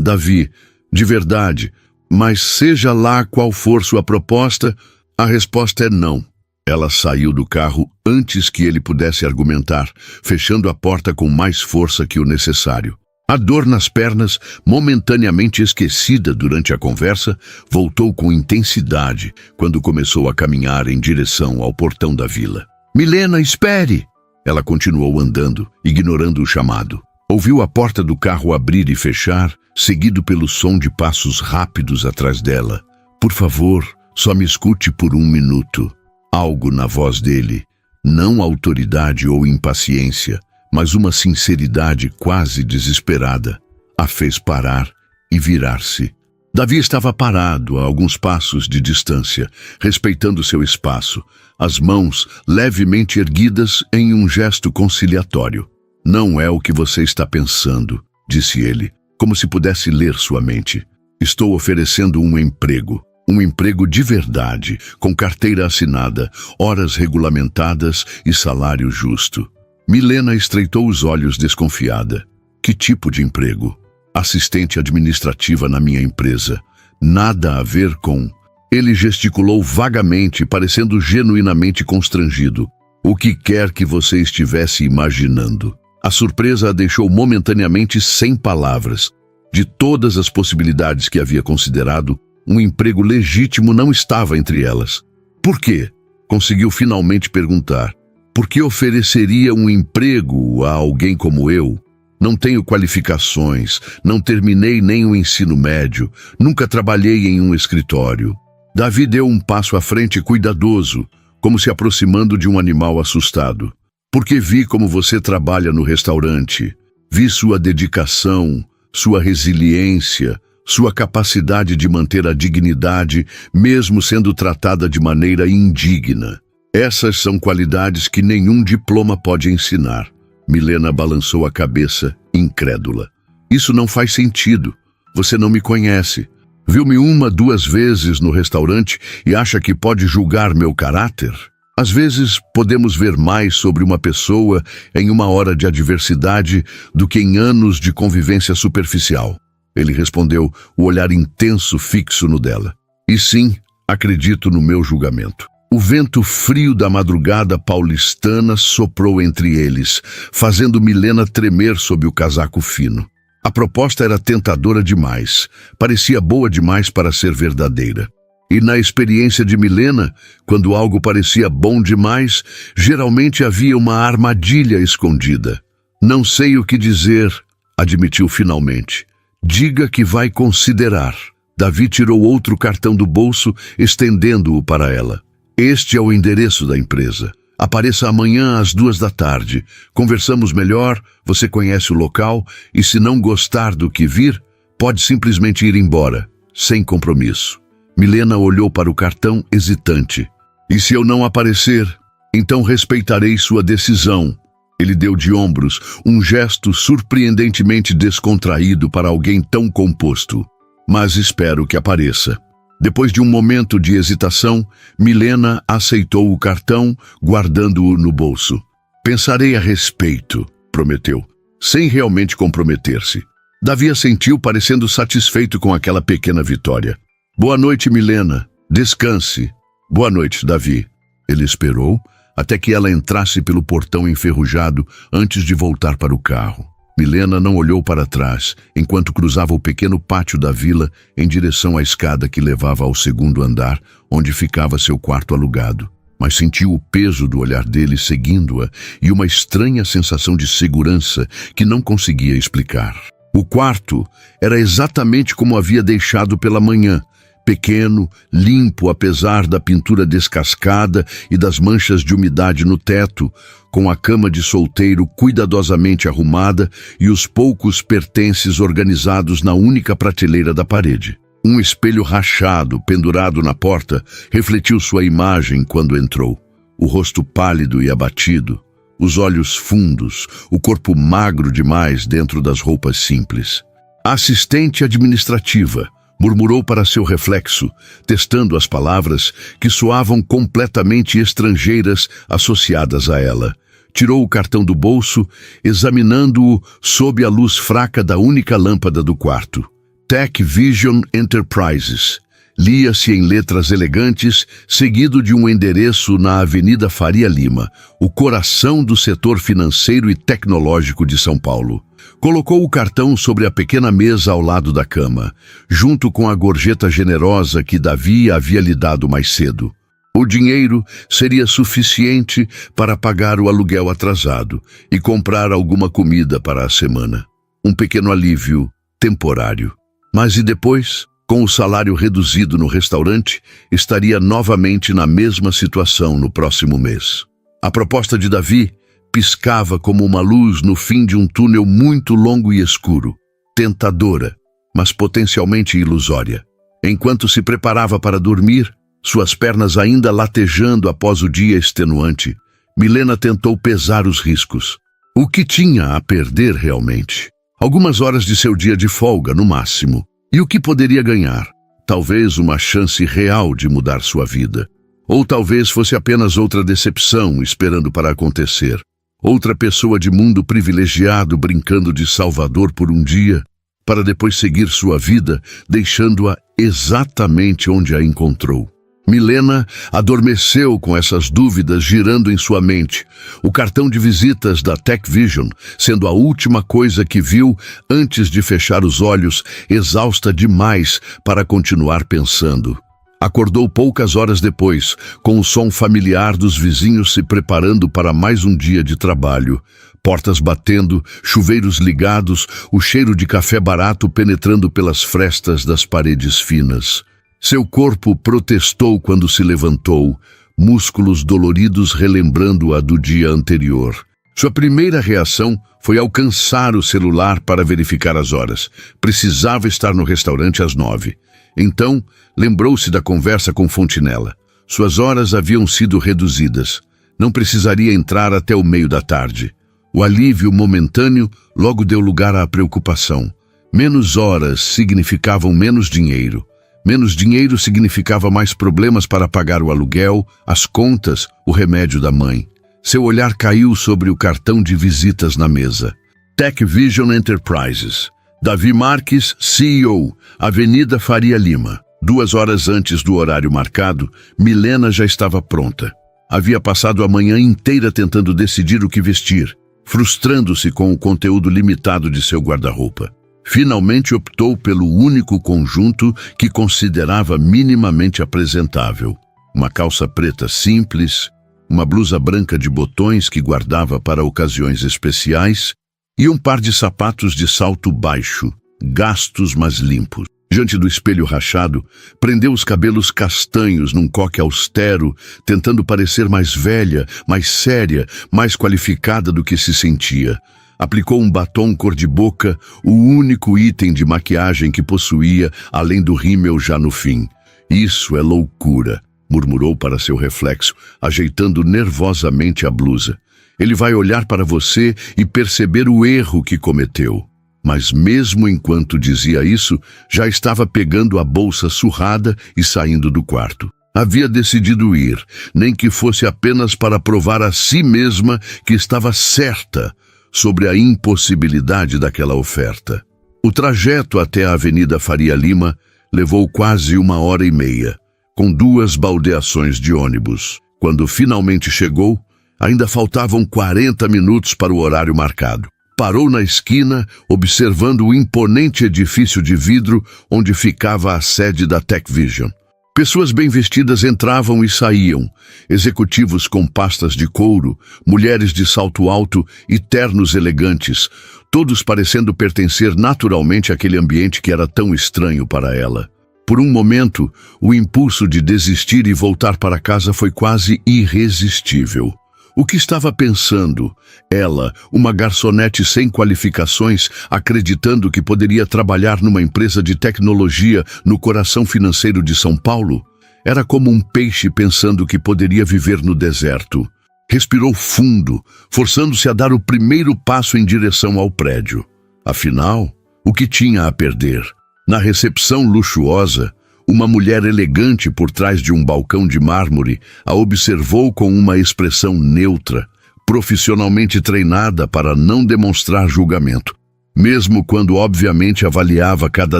Davi. De verdade. Mas seja lá qual for sua proposta, a resposta é não. Ela saiu do carro antes que ele pudesse argumentar, fechando a porta com mais força que o necessário. A dor nas pernas, momentaneamente esquecida durante a conversa, voltou com intensidade quando começou a caminhar em direção ao portão da vila. Milena, espere! Ela continuou andando, ignorando o chamado. Ouviu a porta do carro abrir e fechar, seguido pelo som de passos rápidos atrás dela. Por favor, só me escute por 1 minuto. Algo na voz dele, não autoridade ou impaciência, mas uma sinceridade quase desesperada, a fez parar e virar-se. Davi estava parado a alguns passos de distância, respeitando seu espaço, as mãos levemente erguidas em um gesto conciliatório. Não é o que você está pensando, disse ele, como se pudesse ler sua mente. Estou oferecendo um emprego de verdade, com carteira assinada, horas regulamentadas e salário justo. Milena estreitou os olhos desconfiada. Que tipo de emprego? Assistente administrativa na minha empresa. Nada a ver com... Ele gesticulou vagamente, parecendo genuinamente constrangido. O que quer que você estivesse imaginando. A surpresa a deixou momentaneamente sem palavras. De todas as possibilidades que havia considerado, um emprego legítimo não estava entre elas. Por quê? Conseguiu finalmente perguntar. Por que ofereceria um emprego a alguém como eu? Não tenho qualificações, não terminei nem o ensino médio, nunca trabalhei em um escritório. Davi deu um passo à frente cuidadoso, como se aproximando de um animal assustado. Porque vi como você trabalha no restaurante, vi sua dedicação, sua resiliência, sua capacidade de manter a dignidade, mesmo sendo tratada de maneira indigna. Essas são qualidades que nenhum diploma pode ensinar. Milena balançou a cabeça, incrédula. Isso não faz sentido. Você não me conhece. Viu-me 1, 2 vezes no restaurante e acha que pode julgar meu caráter? Às vezes, podemos ver mais sobre uma pessoa em uma hora de adversidade do que em anos de convivência superficial. Ele respondeu, o olhar intenso fixo no dela. E sim, acredito no meu julgamento. O vento frio da madrugada paulistana soprou entre eles, fazendo Milena tremer sob o casaco fino. A proposta era tentadora demais, parecia boa demais para ser verdadeira. E na experiência de Milena, quando algo parecia bom demais, geralmente havia uma armadilha escondida. Não sei o que dizer, admitiu finalmente. Diga que vai considerar. Davi tirou outro cartão do bolso, estendendo-o para ela. Este é o endereço da empresa. Apareça amanhã às 2 da tarde. Conversamos melhor, você conhece o local, e se não gostar do que vir, pode simplesmente ir embora, sem compromisso. Milena olhou para o cartão hesitante. E se eu não aparecer, então respeitarei sua decisão. Ele deu de ombros, um gesto surpreendentemente descontraído para alguém tão composto. Mas espero que apareça. Depois de um momento de hesitação, Milena aceitou o cartão, guardando-o no bolso. Pensarei a respeito, prometeu, sem realmente comprometer-se. Davi assentiu, parecendo satisfeito com aquela pequena vitória. Boa noite, Milena. Descanse. Boa noite, Davi. Ele esperou até que ela entrasse pelo portão enferrujado antes de voltar para o carro. Milena não olhou para trás, enquanto cruzava o pequeno pátio da vila em direção à escada que levava ao 2º andar, onde ficava seu quarto alugado. Mas sentiu o peso do olhar dele seguindo-a e uma estranha sensação de segurança que não conseguia explicar. O quarto era exatamente como havia deixado pela manhã, pequeno, limpo apesar da pintura descascada e das manchas de umidade no teto, com a cama de solteiro cuidadosamente arrumada e os poucos pertences organizados na única prateleira da parede. Um espelho rachado, pendurado na porta, refletiu sua imagem quando entrou. O rosto pálido e abatido, os olhos fundos, o corpo magro demais dentro das roupas simples. A assistente administrativa murmurou para seu reflexo, testando as palavras que soavam completamente estrangeiras associadas a ela. Tirou o cartão do bolso, examinando-o sob a luz fraca da única lâmpada do quarto. Tech Vision Enterprises. Lia-se em letras elegantes, seguido de um endereço na Avenida Faria Lima, o coração do setor financeiro e tecnológico de São Paulo. Colocou o cartão sobre a pequena mesa ao lado da cama, junto com a gorjeta generosa que Davi havia lhe dado mais cedo. O dinheiro seria suficiente para pagar o aluguel atrasado e comprar alguma comida para a semana. Um pequeno alívio temporário. Mas e depois? Com o salário reduzido no restaurante, estaria novamente na mesma situação no próximo mês. A proposta de Davi piscava como uma luz no fim de um túnel muito longo e escuro, tentadora, mas potencialmente ilusória. Enquanto se preparava para dormir, suas pernas ainda latejando após o dia extenuante, Milena tentou pesar os riscos. O que tinha a perder realmente? Algumas horas de seu dia de folga, no máximo. E o que poderia ganhar? Talvez uma chance real de mudar sua vida. Ou talvez fosse apenas outra decepção esperando para acontecer. Outra pessoa de mundo privilegiado brincando de salvador por um dia, para depois seguir sua vida, deixando-a exatamente onde a encontrou. Milena adormeceu com essas dúvidas girando em sua mente, o cartão de visitas da TechVision sendo a última coisa que viu antes de fechar os olhos, exausta demais para continuar pensando. Acordou poucas horas depois, com o som familiar dos vizinhos se preparando para mais um dia de trabalho. Portas batendo, chuveiros ligados, o cheiro de café barato penetrando pelas frestas das paredes finas. Seu corpo protestou quando se levantou, músculos doloridos relembrando-a do dia anterior. Sua primeira reação foi alcançar o celular para verificar as horas. Precisava estar no restaurante às 9. Então, lembrou-se da conversa com Fontinella. Suas horas haviam sido reduzidas. Não precisaria entrar até o meio da tarde. O alívio momentâneo logo deu lugar à preocupação. Menos horas significavam menos dinheiro. Menos dinheiro significava mais problemas para pagar o aluguel, as contas, o remédio da mãe. Seu olhar caiu sobre o cartão de visitas na mesa. TechVision Enterprises. Davi Marques, CEO, Avenida Faria Lima. 2 horas antes do horário marcado, Milena já estava pronta. Havia passado a manhã inteira tentando decidir o que vestir, frustrando-se com o conteúdo limitado de seu guarda-roupa. Finalmente optou pelo único conjunto que considerava minimamente apresentável. Uma calça preta simples, uma blusa branca de botões que guardava para ocasiões especiais e um par de sapatos de salto baixo, gastos mas limpos. Diante do espelho rachado, prendeu os cabelos castanhos num coque austero, tentando parecer mais velha, mais séria, mais qualificada do que se sentia. Aplicou um batom cor-de-boca, o único item de maquiagem que possuía, além do rímel já no fim. Isso é loucura, murmurou para seu reflexo, ajeitando nervosamente a blusa. Ele vai olhar para você e perceber o erro que cometeu. Mas mesmo enquanto dizia isso, já estava pegando a bolsa surrada e saindo do quarto. Havia decidido ir, nem que fosse apenas para provar a si mesma que estava certa sobre a impossibilidade daquela oferta. O trajeto até a Avenida Faria Lima levou quase 1h30, com 2 baldeações de ônibus. Quando finalmente chegou, ainda faltavam 40 minutos para o horário marcado. Parou na esquina, observando o imponente edifício de vidro onde ficava a sede da TechVision. Pessoas bem vestidas entravam e saíam, executivos com pastas de couro, mulheres de salto alto e ternos elegantes, todos parecendo pertencer naturalmente àquele ambiente que era tão estranho para ela. Por um momento, o impulso de desistir e voltar para casa foi quase irresistível. O que estava pensando? Ela, uma garçonete sem qualificações, acreditando que poderia trabalhar numa empresa de tecnologia no coração financeiro de São Paulo? Era como um peixe pensando que poderia viver no deserto. Respirou fundo, forçando-se a dar o primeiro passo em direção ao prédio. Afinal, o que tinha a perder? Na recepção luxuosa, uma mulher elegante por trás de um balcão de mármore a observou com uma expressão neutra, profissionalmente treinada para não demonstrar julgamento, mesmo quando obviamente avaliava cada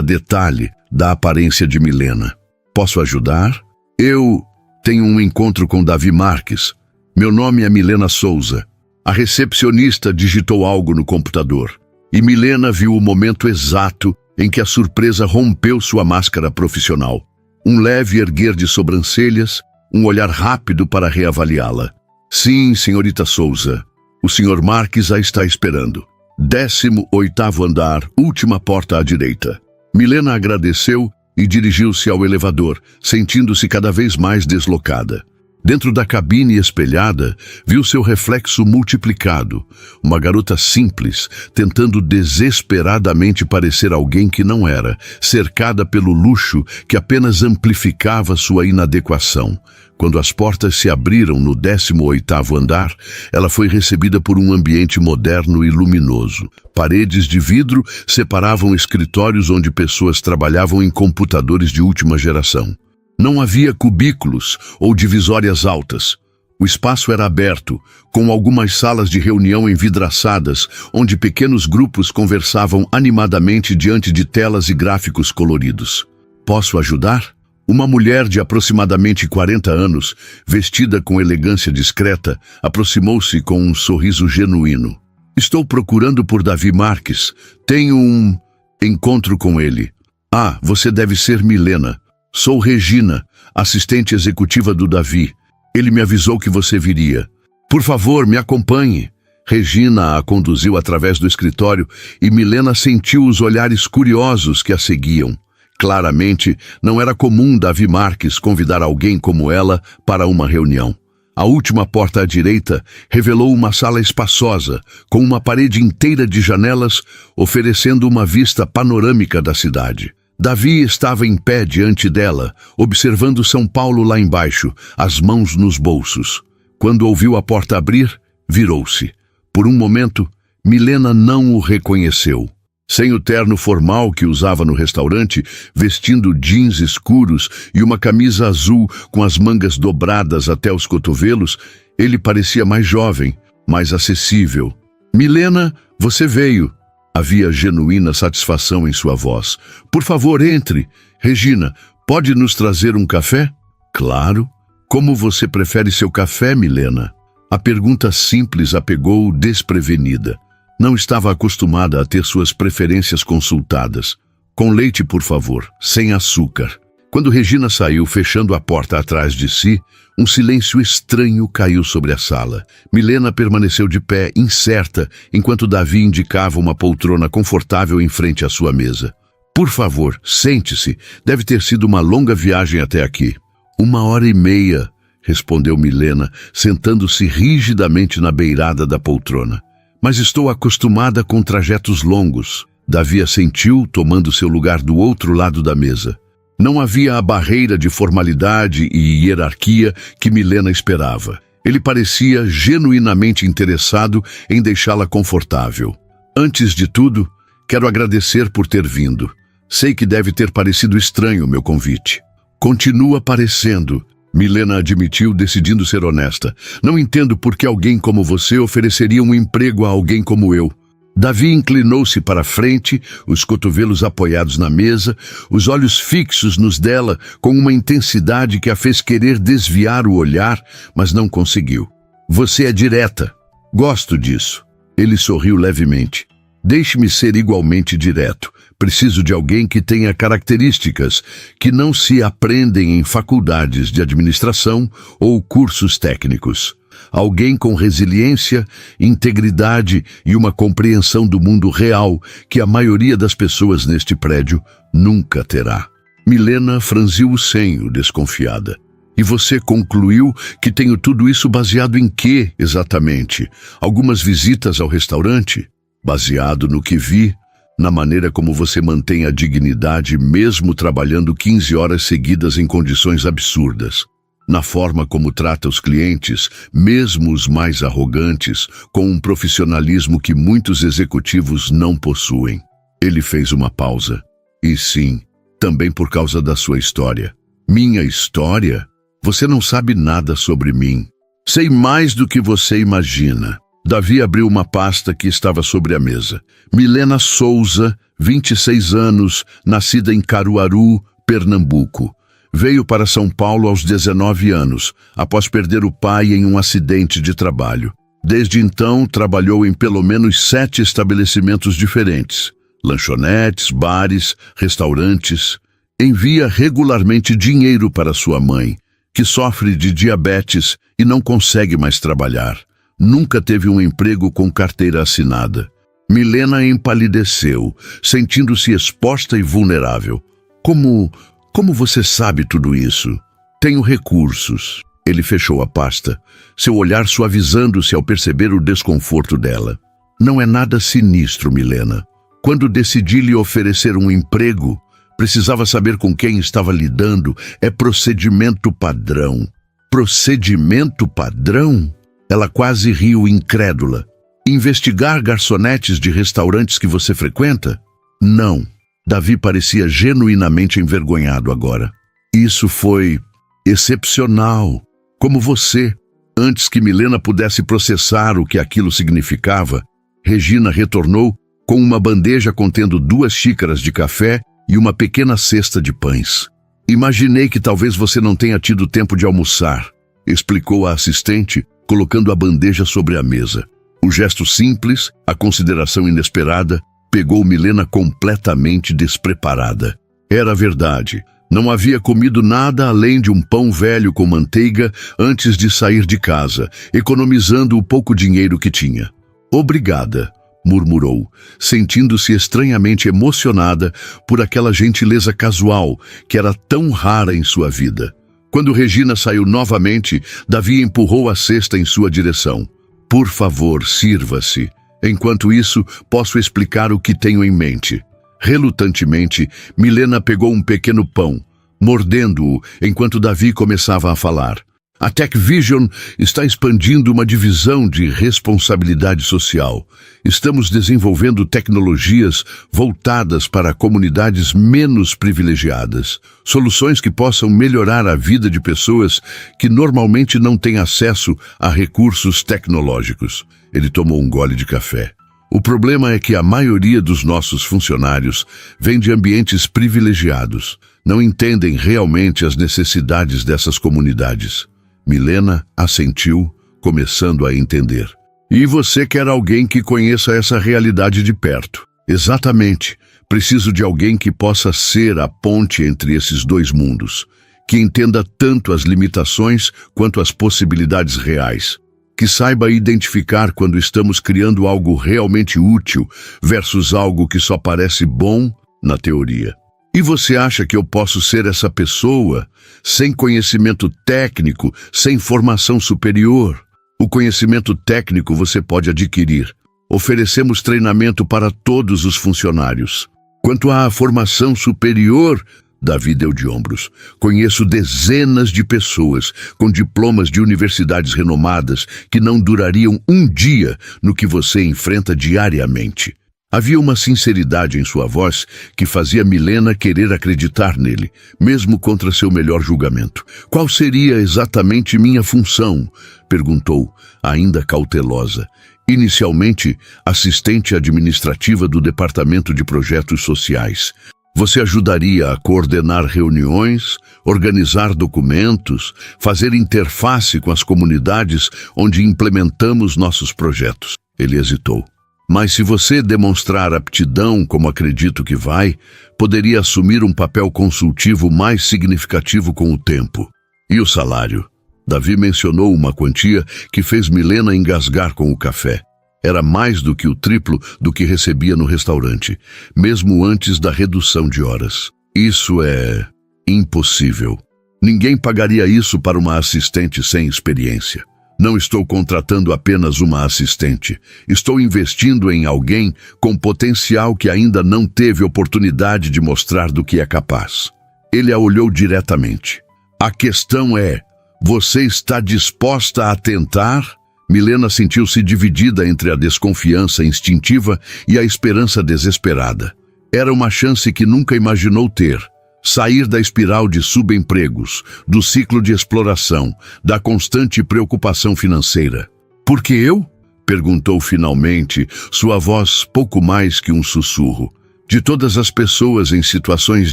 detalhe da aparência de Milena. Posso ajudar? Eu tenho um encontro com Davi Marques. Meu nome é Milena Souza. A recepcionista digitou algo no computador e Milena viu o momento exato em que a surpresa rompeu sua máscara profissional. Um leve erguer de sobrancelhas, um olhar rápido para reavaliá-la. Sim, senhorita Souza, o senhor Marques a está esperando. 18º andar, última porta à direita. Milena agradeceu e dirigiu-se ao elevador, sentindo-se cada vez mais deslocada. Dentro da cabine espelhada, viu seu reflexo multiplicado. Uma garota simples, tentando desesperadamente parecer alguém que não era, cercada pelo luxo que apenas amplificava sua inadequação. Quando as portas se abriram no 18º andar, ela foi recebida por um ambiente moderno e luminoso. Paredes de vidro separavam escritórios onde pessoas trabalhavam em computadores de última geração. Não havia cubículos ou divisórias altas. O espaço era aberto, com algumas salas de reunião envidraçadas, onde pequenos grupos conversavam animadamente diante de telas e gráficos coloridos. "Posso ajudar?" Uma mulher de aproximadamente 40 anos, vestida com elegância discreta, aproximou-se com um sorriso genuíno. "Estou procurando por Davi Marques. Tenho um encontro com ele." "Ah, você deve ser Milena. Sou Regina, assistente executiva do Davi. Ele me avisou que você viria. Por favor, me acompanhe." Regina a conduziu através do escritório e Milena sentiu os olhares curiosos que a seguiam. Claramente, não era comum Davi Marques convidar alguém como ela para uma reunião. A última porta à direita revelou uma sala espaçosa, com uma parede inteira de janelas, oferecendo uma vista panorâmica da cidade. Davi estava em pé diante dela, observando São Paulo lá embaixo, as mãos nos bolsos. Quando ouviu a porta abrir, virou-se. Por um momento, Milena não o reconheceu. Sem o terno formal que usava no restaurante, vestindo jeans escuros e uma camisa azul com as mangas dobradas até os cotovelos, ele parecia mais jovem, mais acessível. "Milena, você veio." Havia genuína satisfação em sua voz. "Por favor, entre. Regina, pode nos trazer um café?" "Claro. Como você prefere seu café, Milena?" A pergunta simples a pegou desprevenida. Não estava acostumada a ter suas preferências consultadas. "Com leite, por favor, sem açúcar." Quando Regina saiu, fechando a porta atrás de si, um silêncio estranho caiu sobre a sala. Milena permaneceu de pé, incerta, enquanto Davi indicava uma poltrona confortável em frente à sua mesa. "Por favor, sente-se. Deve ter sido uma longa viagem até aqui." 1h30, respondeu Milena, sentando-se rigidamente na beirada da poltrona. "Mas estou acostumada com trajetos longos." Davi assentiu, tomando seu lugar do outro lado da mesa. Não havia a barreira de formalidade e hierarquia que Milena esperava. Ele parecia genuinamente interessado em deixá-la confortável. "Antes de tudo, quero agradecer por ter vindo. Sei que deve ter parecido estranho meu convite." "Continua parecendo," Milena admitiu, decidindo ser honesta. "Não entendo por que alguém como você ofereceria um emprego a alguém como eu." Davi inclinou-se para a frente, os cotovelos apoiados na mesa, os olhos fixos nos dela com uma intensidade que a fez querer desviar o olhar, mas não conseguiu. "Você é direta. Gosto disso." Ele sorriu levemente. "Deixe-me ser igualmente direto. Preciso de alguém que tenha características que não se aprendem em faculdades de administração ou cursos técnicos. Alguém com resiliência, integridade e uma compreensão do mundo real que a maioria das pessoas neste prédio nunca terá." Milena franziu o senho, desconfiada. "E você concluiu que tenho tudo isso baseado em quê, exatamente? Algumas visitas ao restaurante? Baseado no que vi, na maneira como você mantém a dignidade mesmo trabalhando 15 horas seguidas em condições absurdas. Na forma como trata os clientes, mesmo os mais arrogantes, com um profissionalismo que muitos executivos não possuem." Ele fez uma pausa. "E sim, também por causa da sua história." "Minha história? Você não sabe nada sobre mim." "Sei mais do que você imagina." Davi abriu uma pasta que estava sobre a mesa. "Milena Souza, 26 anos, nascida em Caruaru, Pernambuco. Veio para São Paulo aos 19 anos, após perder o pai em um acidente de trabalho. Desde então, trabalhou em pelo menos 7 estabelecimentos diferentes. Lanchonetes, bares, restaurantes. Envia regularmente dinheiro para sua mãe, que sofre de diabetes e não consegue mais trabalhar. Nunca teve um emprego com carteira assinada." Milena empalideceu, sentindo-se exposta e vulnerável. Como você sabe tudo isso?" "Tenho recursos." Ele fechou a pasta, seu olhar suavizando-se ao perceber o desconforto dela. Não é nada sinistro, Milena. Quando decidi lhe oferecer um emprego, precisava saber com quem estava lidando. É procedimento padrão. Procedimento padrão? Ela quase riu incrédula. Investigar garçonetes de restaurantes que você frequenta? Não. Davi parecia genuinamente envergonhado agora. Isso foi excepcional. Como você. Antes que Milena pudesse processar o que aquilo significava, Regina retornou com uma bandeja contendo 2 xícaras de café e uma pequena cesta de pães. Imaginei que talvez você não tenha tido tempo de almoçar, explicou a assistente, colocando a bandeja sobre a mesa. O gesto simples, a consideração inesperada, pegou Milena completamente despreparada. Era verdade. Não havia comido nada além de um pão velho com manteiga antes de sair de casa, economizando o pouco dinheiro que tinha. Obrigada, murmurou, sentindo-se estranhamente emocionada por aquela gentileza casual que era tão rara em sua vida. Quando Regina saiu novamente, Davi empurrou a cesta em sua direção. Por favor, sirva-se. Enquanto isso, posso explicar o que tenho em mente. Relutantemente, Milena pegou um pequeno pão, mordendo-o enquanto Davi começava a falar. A TechVision está expandindo uma divisão de responsabilidade social. Estamos desenvolvendo tecnologias voltadas para comunidades menos privilegiadas, soluções que possam melhorar a vida de pessoas que normalmente não têm acesso a recursos tecnológicos. Ele tomou um gole de café. O problema é que a maioria dos nossos funcionários vem de ambientes privilegiados, não entendem realmente as necessidades dessas comunidades. Milena assentiu, começando a entender. E você quer alguém que conheça essa realidade de perto. Exatamente. Preciso de alguém que possa ser a ponte entre esses 2 mundos, que entenda tanto as limitações quanto as possibilidades reais. Que saiba identificar quando estamos criando algo realmente útil versus algo que só parece bom na teoria. E você acha que eu posso ser essa pessoa sem conhecimento técnico, sem formação superior? O conhecimento técnico você pode adquirir. Oferecemos treinamento para todos os funcionários. Quanto à formação superior, Davi deu de ombros. Conheço dezenas de pessoas com diplomas de universidades renomadas que não durariam um dia no que você enfrenta diariamente. Havia uma sinceridade em sua voz que fazia Milena querer acreditar nele, mesmo contra seu melhor julgamento. Qual seria exatamente minha função? Perguntou, ainda cautelosa. Inicialmente, assistente administrativa do Departamento de Projetos Sociais. Você ajudaria a coordenar reuniões, organizar documentos, fazer interface com as comunidades onde implementamos nossos projetos. Ele hesitou. Mas se você demonstrar aptidão, como acredito que vai, poderia assumir um papel consultivo mais significativo com o tempo. E o salário? Davi mencionou uma quantia que fez Milena engasgar com o café. Era mais do que o triplo do que recebia no restaurante, mesmo antes da redução de horas. Isso é impossível. Ninguém pagaria isso para uma assistente sem experiência. Não estou contratando apenas uma assistente. Estou investindo em alguém com potencial que ainda não teve oportunidade de mostrar do que é capaz. Ele a olhou diretamente. A questão é, você está disposta a tentar? Milena sentiu-se dividida entre a desconfiança instintiva e a esperança desesperada. Era uma chance que nunca imaginou ter. Sair da espiral de subempregos, do ciclo de exploração, da constante preocupação financeira. Por que eu? Perguntou finalmente, sua voz pouco mais que um sussurro. De todas as pessoas em situações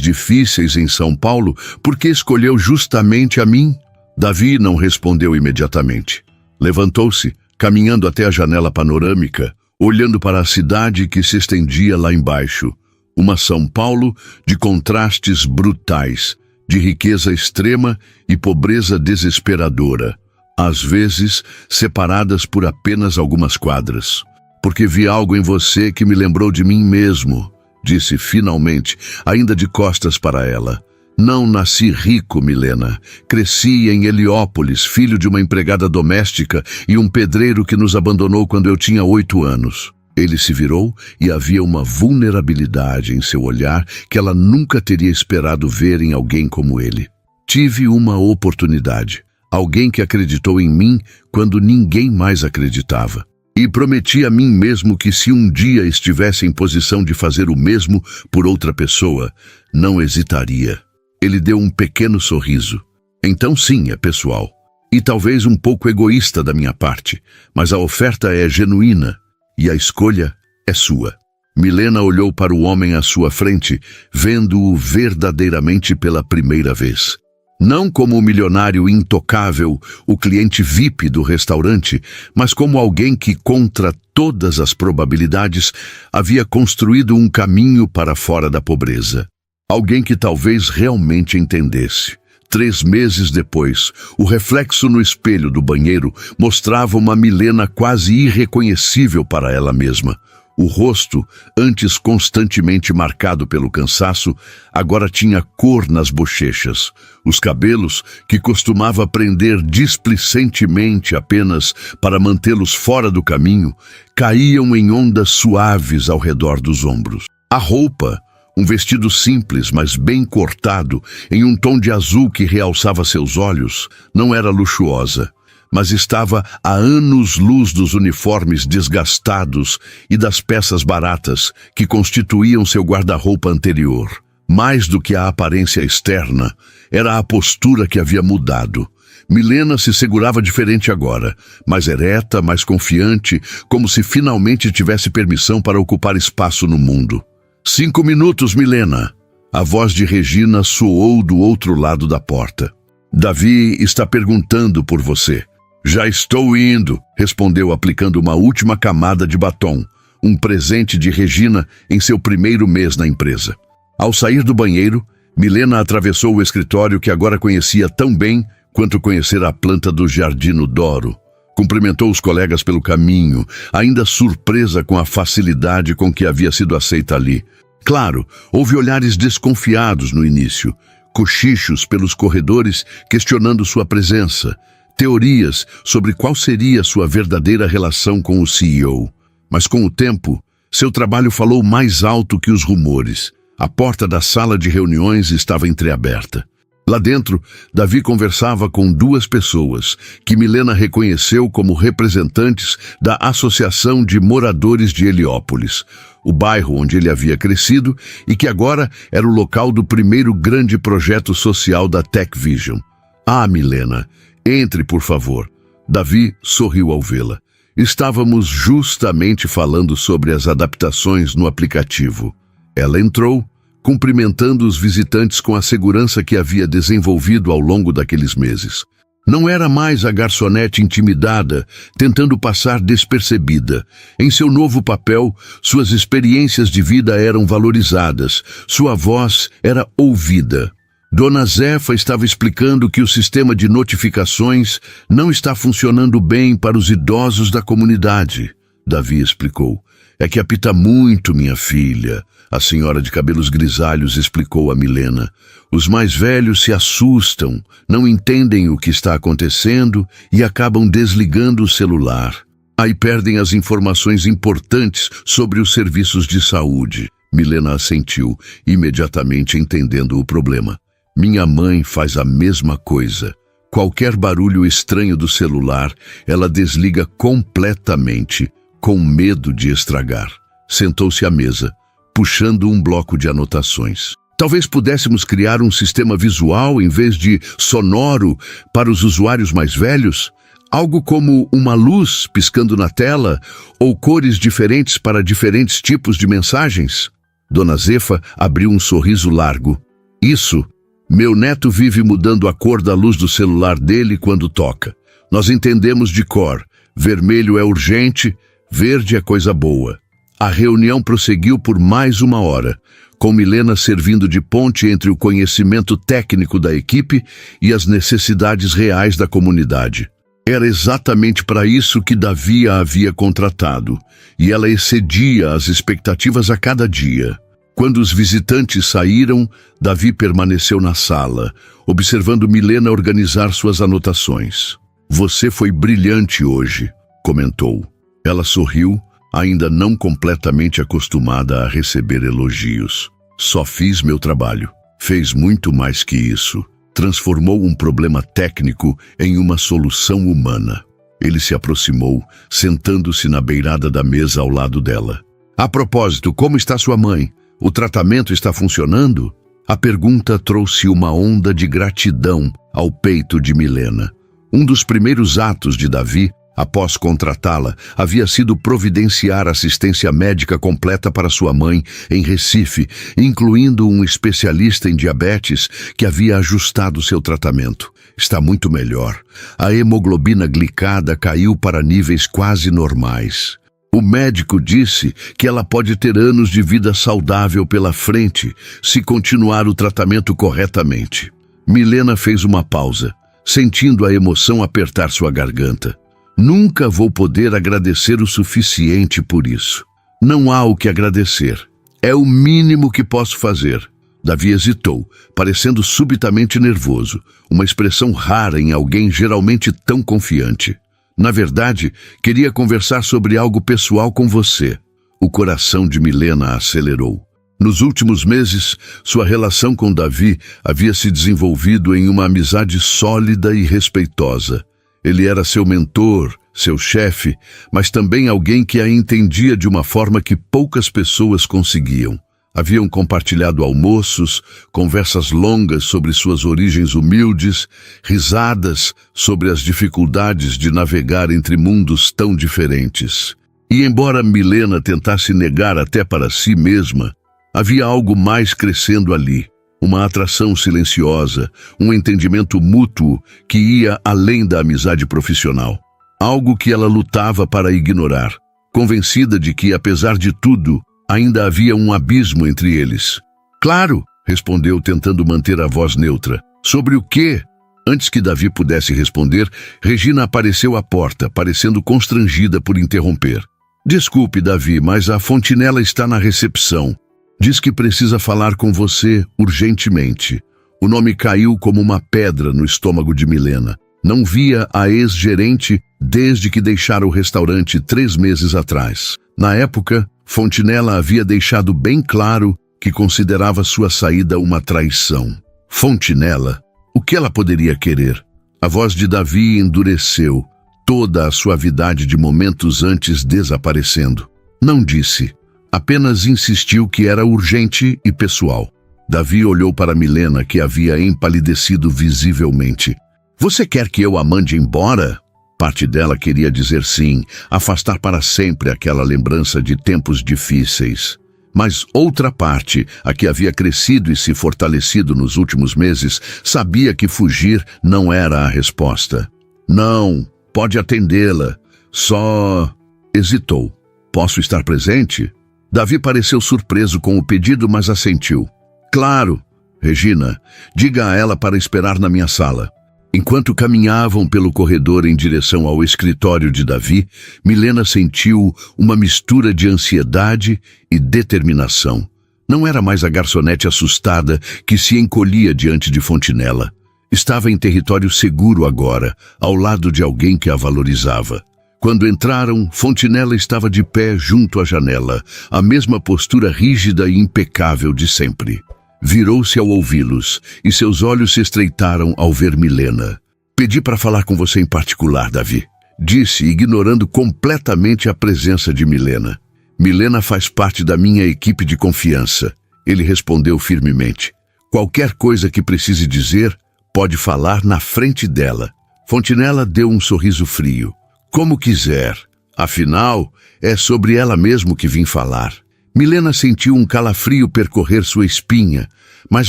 difíceis em São Paulo, por que escolheu justamente a mim? Davi não respondeu imediatamente. Levantou-se, caminhando até a janela panorâmica, olhando para a cidade que se estendia lá embaixo. Uma São Paulo de contrastes brutais, de riqueza extrema e pobreza desesperadora, às vezes separadas por apenas algumas quadras. Porque vi algo em você que me lembrou de mim mesmo, disse finalmente, ainda de costas para ela. Não nasci rico, Milena. Cresci em Heliópolis, filho de uma empregada doméstica e um pedreiro que nos abandonou quando eu tinha 8 anos. Ele se virou e havia uma vulnerabilidade em seu olhar que ela nunca teria esperado ver em alguém como ele. Tive uma oportunidade. Alguém que acreditou em mim quando ninguém mais acreditava. E prometi a mim mesmo que se um dia estivesse em posição de fazer o mesmo por outra pessoa, não hesitaria. Ele deu um pequeno sorriso. Então sim, é pessoal. E talvez um pouco egoísta da minha parte, mas a oferta é genuína e a escolha é sua. Milena olhou para o homem à sua frente, vendo-o verdadeiramente pela primeira vez. Não como o milionário intocável, o cliente VIP do restaurante, mas como alguém que, contra todas as probabilidades, havia construído um caminho para fora da pobreza. Alguém que talvez realmente entendesse. 3 meses depois, o reflexo no espelho do banheiro mostrava uma Milena quase irreconhecível para ela mesma. O rosto, antes constantemente marcado pelo cansaço, agora tinha cor nas bochechas. Os cabelos, que costumava prender displicentemente apenas para mantê-los fora do caminho, caíam em ondas suaves ao redor dos ombros. A roupa, um vestido simples, mas bem cortado, em um tom de azul que realçava seus olhos, não era luxuosa, mas estava a anos-luz dos uniformes desgastados e das peças baratas que constituíam seu guarda-roupa anterior. Mais do que a aparência externa, era a postura que havia mudado. Milena se segurava diferente agora, mais ereta, mais confiante, como se finalmente tivesse permissão para ocupar espaço no mundo. 5 minutos, Milena. A voz de Regina soou do outro lado da porta. Davi está perguntando por você. Já estou indo, respondeu aplicando uma última camada de batom, um presente de Regina em seu primeiro mês na empresa. Ao sair do banheiro, Milena atravessou o escritório que agora conhecia tão bem quanto conhecer a planta do Giardino d'Oro. Cumprimentou os colegas pelo caminho, ainda surpresa com a facilidade com que havia sido aceita ali. Claro, houve olhares desconfiados no início, cochichos pelos corredores questionando sua presença, teorias sobre qual seria sua verdadeira relação com o CEO. Mas com o tempo, seu trabalho falou mais alto que os rumores. A porta da sala de reuniões estava entreaberta. Lá dentro, Davi conversava com 2 pessoas, que Milena reconheceu como representantes da Associação de Moradores de Heliópolis, o bairro onde ele havia crescido e que agora era o local do primeiro grande projeto social da Tech Vision. Ah, Milena, entre, por favor. Davi sorriu ao vê-la. Estávamos justamente falando sobre as adaptações no aplicativo. Ela entrou, cumprimentando os visitantes com a segurança que havia desenvolvido ao longo daqueles meses. Não era mais a garçonete intimidada, tentando passar despercebida. Em seu novo papel, suas experiências de vida eram valorizadas, sua voz era ouvida. Dona Zefa estava explicando que o sistema de notificações não está funcionando bem para os idosos da comunidade. Davi explicou. É que apita muito, minha filha. A senhora de cabelos grisalhos explicou a Milena. Os mais velhos se assustam, não entendem o que está acontecendo e acabam desligando o celular. Aí perdem as informações importantes sobre os serviços de saúde. Milena assentiu, imediatamente entendendo o problema. Minha mãe faz a mesma coisa. Qualquer barulho estranho do celular, ela desliga completamente, com medo de estragar. Sentou-se à mesa, puxando um bloco de anotações. Talvez pudéssemos criar um sistema visual em vez de sonoro para os usuários mais velhos? Algo como uma luz piscando na tela ou cores diferentes para diferentes tipos de mensagens? Dona Zefa abriu um sorriso largo. Isso, meu neto vive mudando a cor da luz do celular dele quando toca. Nós entendemos de cor. Vermelho é urgente, verde é coisa boa. A reunião prosseguiu por mais 1 hora, com Milena servindo de ponte entre o conhecimento técnico da equipe e as necessidades reais da comunidade. Era exatamente para isso que Davi a havia contratado, e ela excedia as expectativas a cada dia. Quando os visitantes saíram, Davi permaneceu na sala, observando Milena organizar suas anotações. "Você foi brilhante hoje", comentou. Ela sorriu, ainda não completamente acostumada a receber elogios. "Só fiz meu trabalho. Fez muito mais que isso. Transformou um problema técnico em uma solução humana." Ele se aproximou, sentando-se na beirada da mesa ao lado dela. "A propósito, como está sua mãe? O tratamento está funcionando?" A pergunta trouxe uma onda de gratidão ao peito de Milena. Um dos primeiros atos de Davi, após contratá-la, havia sido providenciar assistência médica completa para sua mãe em Recife, incluindo um especialista em diabetes que havia ajustado seu tratamento. "Está muito melhor. A hemoglobina glicada caiu para níveis quase normais. O médico disse que ela pode ter anos de vida saudável pela frente se continuar o tratamento corretamente." Milena fez uma pausa, sentindo a emoção apertar sua garganta. "Nunca vou poder agradecer o suficiente por isso." "Não há o que agradecer. É o mínimo que posso fazer." Davi hesitou, parecendo subitamente nervoso, uma expressão rara em alguém geralmente tão confiante. "Na verdade, queria conversar sobre algo pessoal com você." O coração de Milena acelerou. Nos últimos meses, sua relação com Davi havia se desenvolvido em uma amizade sólida e respeitosa. Ele era seu mentor, seu chefe, mas também alguém que a entendia de uma forma que poucas pessoas conseguiam. Haviam compartilhado almoços, conversas longas sobre suas origens humildes, risadas sobre as dificuldades de navegar entre mundos tão diferentes. E embora Milena tentasse negar até para si mesma, havia algo mais crescendo ali, uma atração silenciosa, um entendimento mútuo que ia além da amizade profissional. Algo que ela lutava para ignorar, convencida de que, apesar de tudo, ainda havia um abismo entre eles. "Claro", respondeu, tentando manter a voz neutra. "Sobre o quê?" Antes que Davi pudesse responder, Regina apareceu à porta, parecendo constrangida por interromper. "Desculpe, Davi, mas a Fontinella está na recepção. Diz que precisa falar com você urgentemente." O nome caiu como uma pedra no estômago de Milena. Não via a ex-gerente desde que deixara o restaurante 3 meses atrás. Na época, Fontinella havia deixado bem claro que considerava sua saída uma traição. Fontinella? O que ela poderia querer? A voz de Davi endureceu, toda a suavidade de momentos antes desaparecendo. Não disse, apenas insistiu que era urgente e pessoal. Davi olhou para Milena, que havia empalidecido visivelmente. "Você quer que eu a mande embora?" Parte dela queria dizer sim, afastar para sempre aquela lembrança de tempos difíceis. Mas outra parte, a que havia crescido e se fortalecido nos últimos meses, sabia que fugir não era a resposta. "Não, pode atendê-la. Só..." Hesitou. "Posso estar presente?" Davi pareceu surpreso com o pedido, mas assentiu. "Claro. Regina, diga a ela para esperar na minha sala." Enquanto caminhavam pelo corredor em direção ao escritório de Davi, Milena sentiu uma mistura de ansiedade e determinação. Não era mais a garçonete assustada que se encolhia diante de Fontinella. Estava em território seguro agora, ao lado de alguém que a valorizava. Quando entraram, Fontinella estava de pé junto à janela, a mesma postura rígida e impecável de sempre. Virou-se ao ouvi-los, e seus olhos se estreitaram ao ver Milena. "Pedi para falar com você em particular, Davi", disse, ignorando completamente a presença de Milena. "Milena faz parte da minha equipe de confiança", ele respondeu firmemente. "Qualquer coisa que precise dizer, pode falar na frente dela." Fontinella deu um sorriso frio. "Como quiser. Afinal, é sobre ela mesmo que vim falar." Milena sentiu um calafrio percorrer sua espinha, mas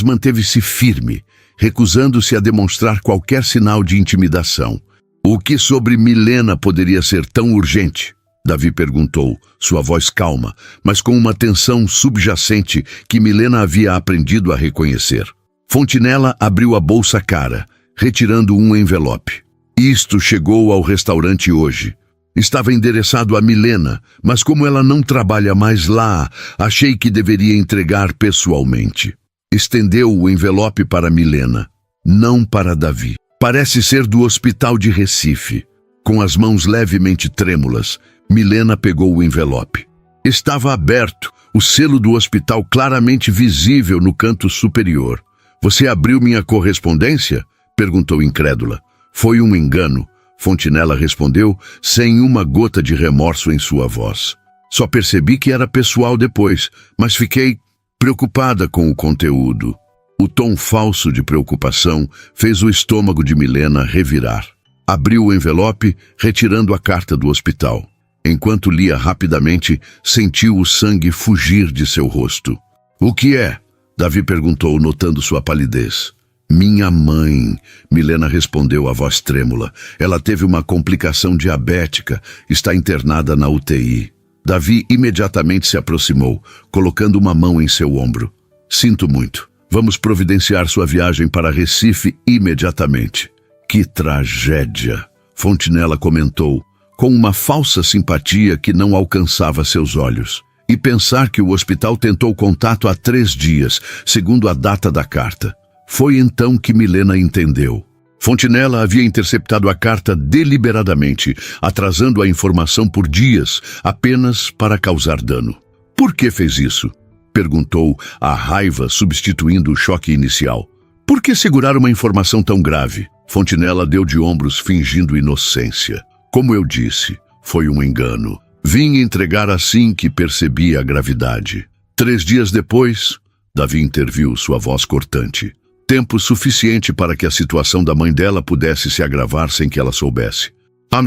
manteve-se firme, recusando-se a demonstrar qualquer sinal de intimidação. "O que sobre Milena poderia ser tão urgente?" Davi perguntou, sua voz calma, mas com uma tensão subjacente que Milena havia aprendido a reconhecer. Fontinella abriu a bolsa cara, retirando um envelope. "Isto chegou ao restaurante hoje." Estava endereçado a Milena, mas como ela não trabalha mais lá, achei que deveria entregar pessoalmente. Estendeu o envelope para Milena, não para Davi. Parece ser do hospital de Recife. Com as mãos levemente trêmulas, Milena pegou o envelope. Estava aberto, o selo do hospital claramente visível no canto superior. Você abriu minha correspondência? Perguntou incrédula. Foi um engano. Fontinella respondeu, sem uma gota de remorso em sua voz. Só percebi que era pessoal depois, mas fiquei preocupada com o conteúdo. O tom falso de preocupação fez o estômago de Milena revirar. Abriu o envelope, retirando a carta do hospital. Enquanto lia rapidamente, sentiu o sangue fugir de seu rosto. O que é? Davi perguntou, notando sua palidez. Minha mãe, Milena respondeu a voz trêmula. Ela teve uma complicação diabética, está internada na UTI. Davi imediatamente se aproximou, colocando uma mão em seu ombro. Sinto muito. Vamos providenciar sua viagem para Recife imediatamente. Que tragédia, Fontinella comentou, com uma falsa simpatia que não alcançava seus olhos. E pensar que o hospital tentou contato há 3 dias, segundo a data da carta. Foi então que Milena entendeu. Fontinella havia interceptado a carta deliberadamente, atrasando a informação por dias, apenas para causar dano. Por que fez isso? Perguntou, a raiva substituindo o choque inicial. Por que segurar uma informação tão grave? Fontinella deu de ombros, fingindo inocência. Como eu disse, foi um engano. Vim entregar assim que percebi a gravidade. 3 dias depois, Davi interviu, sua voz cortante. Tempo suficiente para que a situação da mãe dela pudesse se agravar sem que ela soubesse.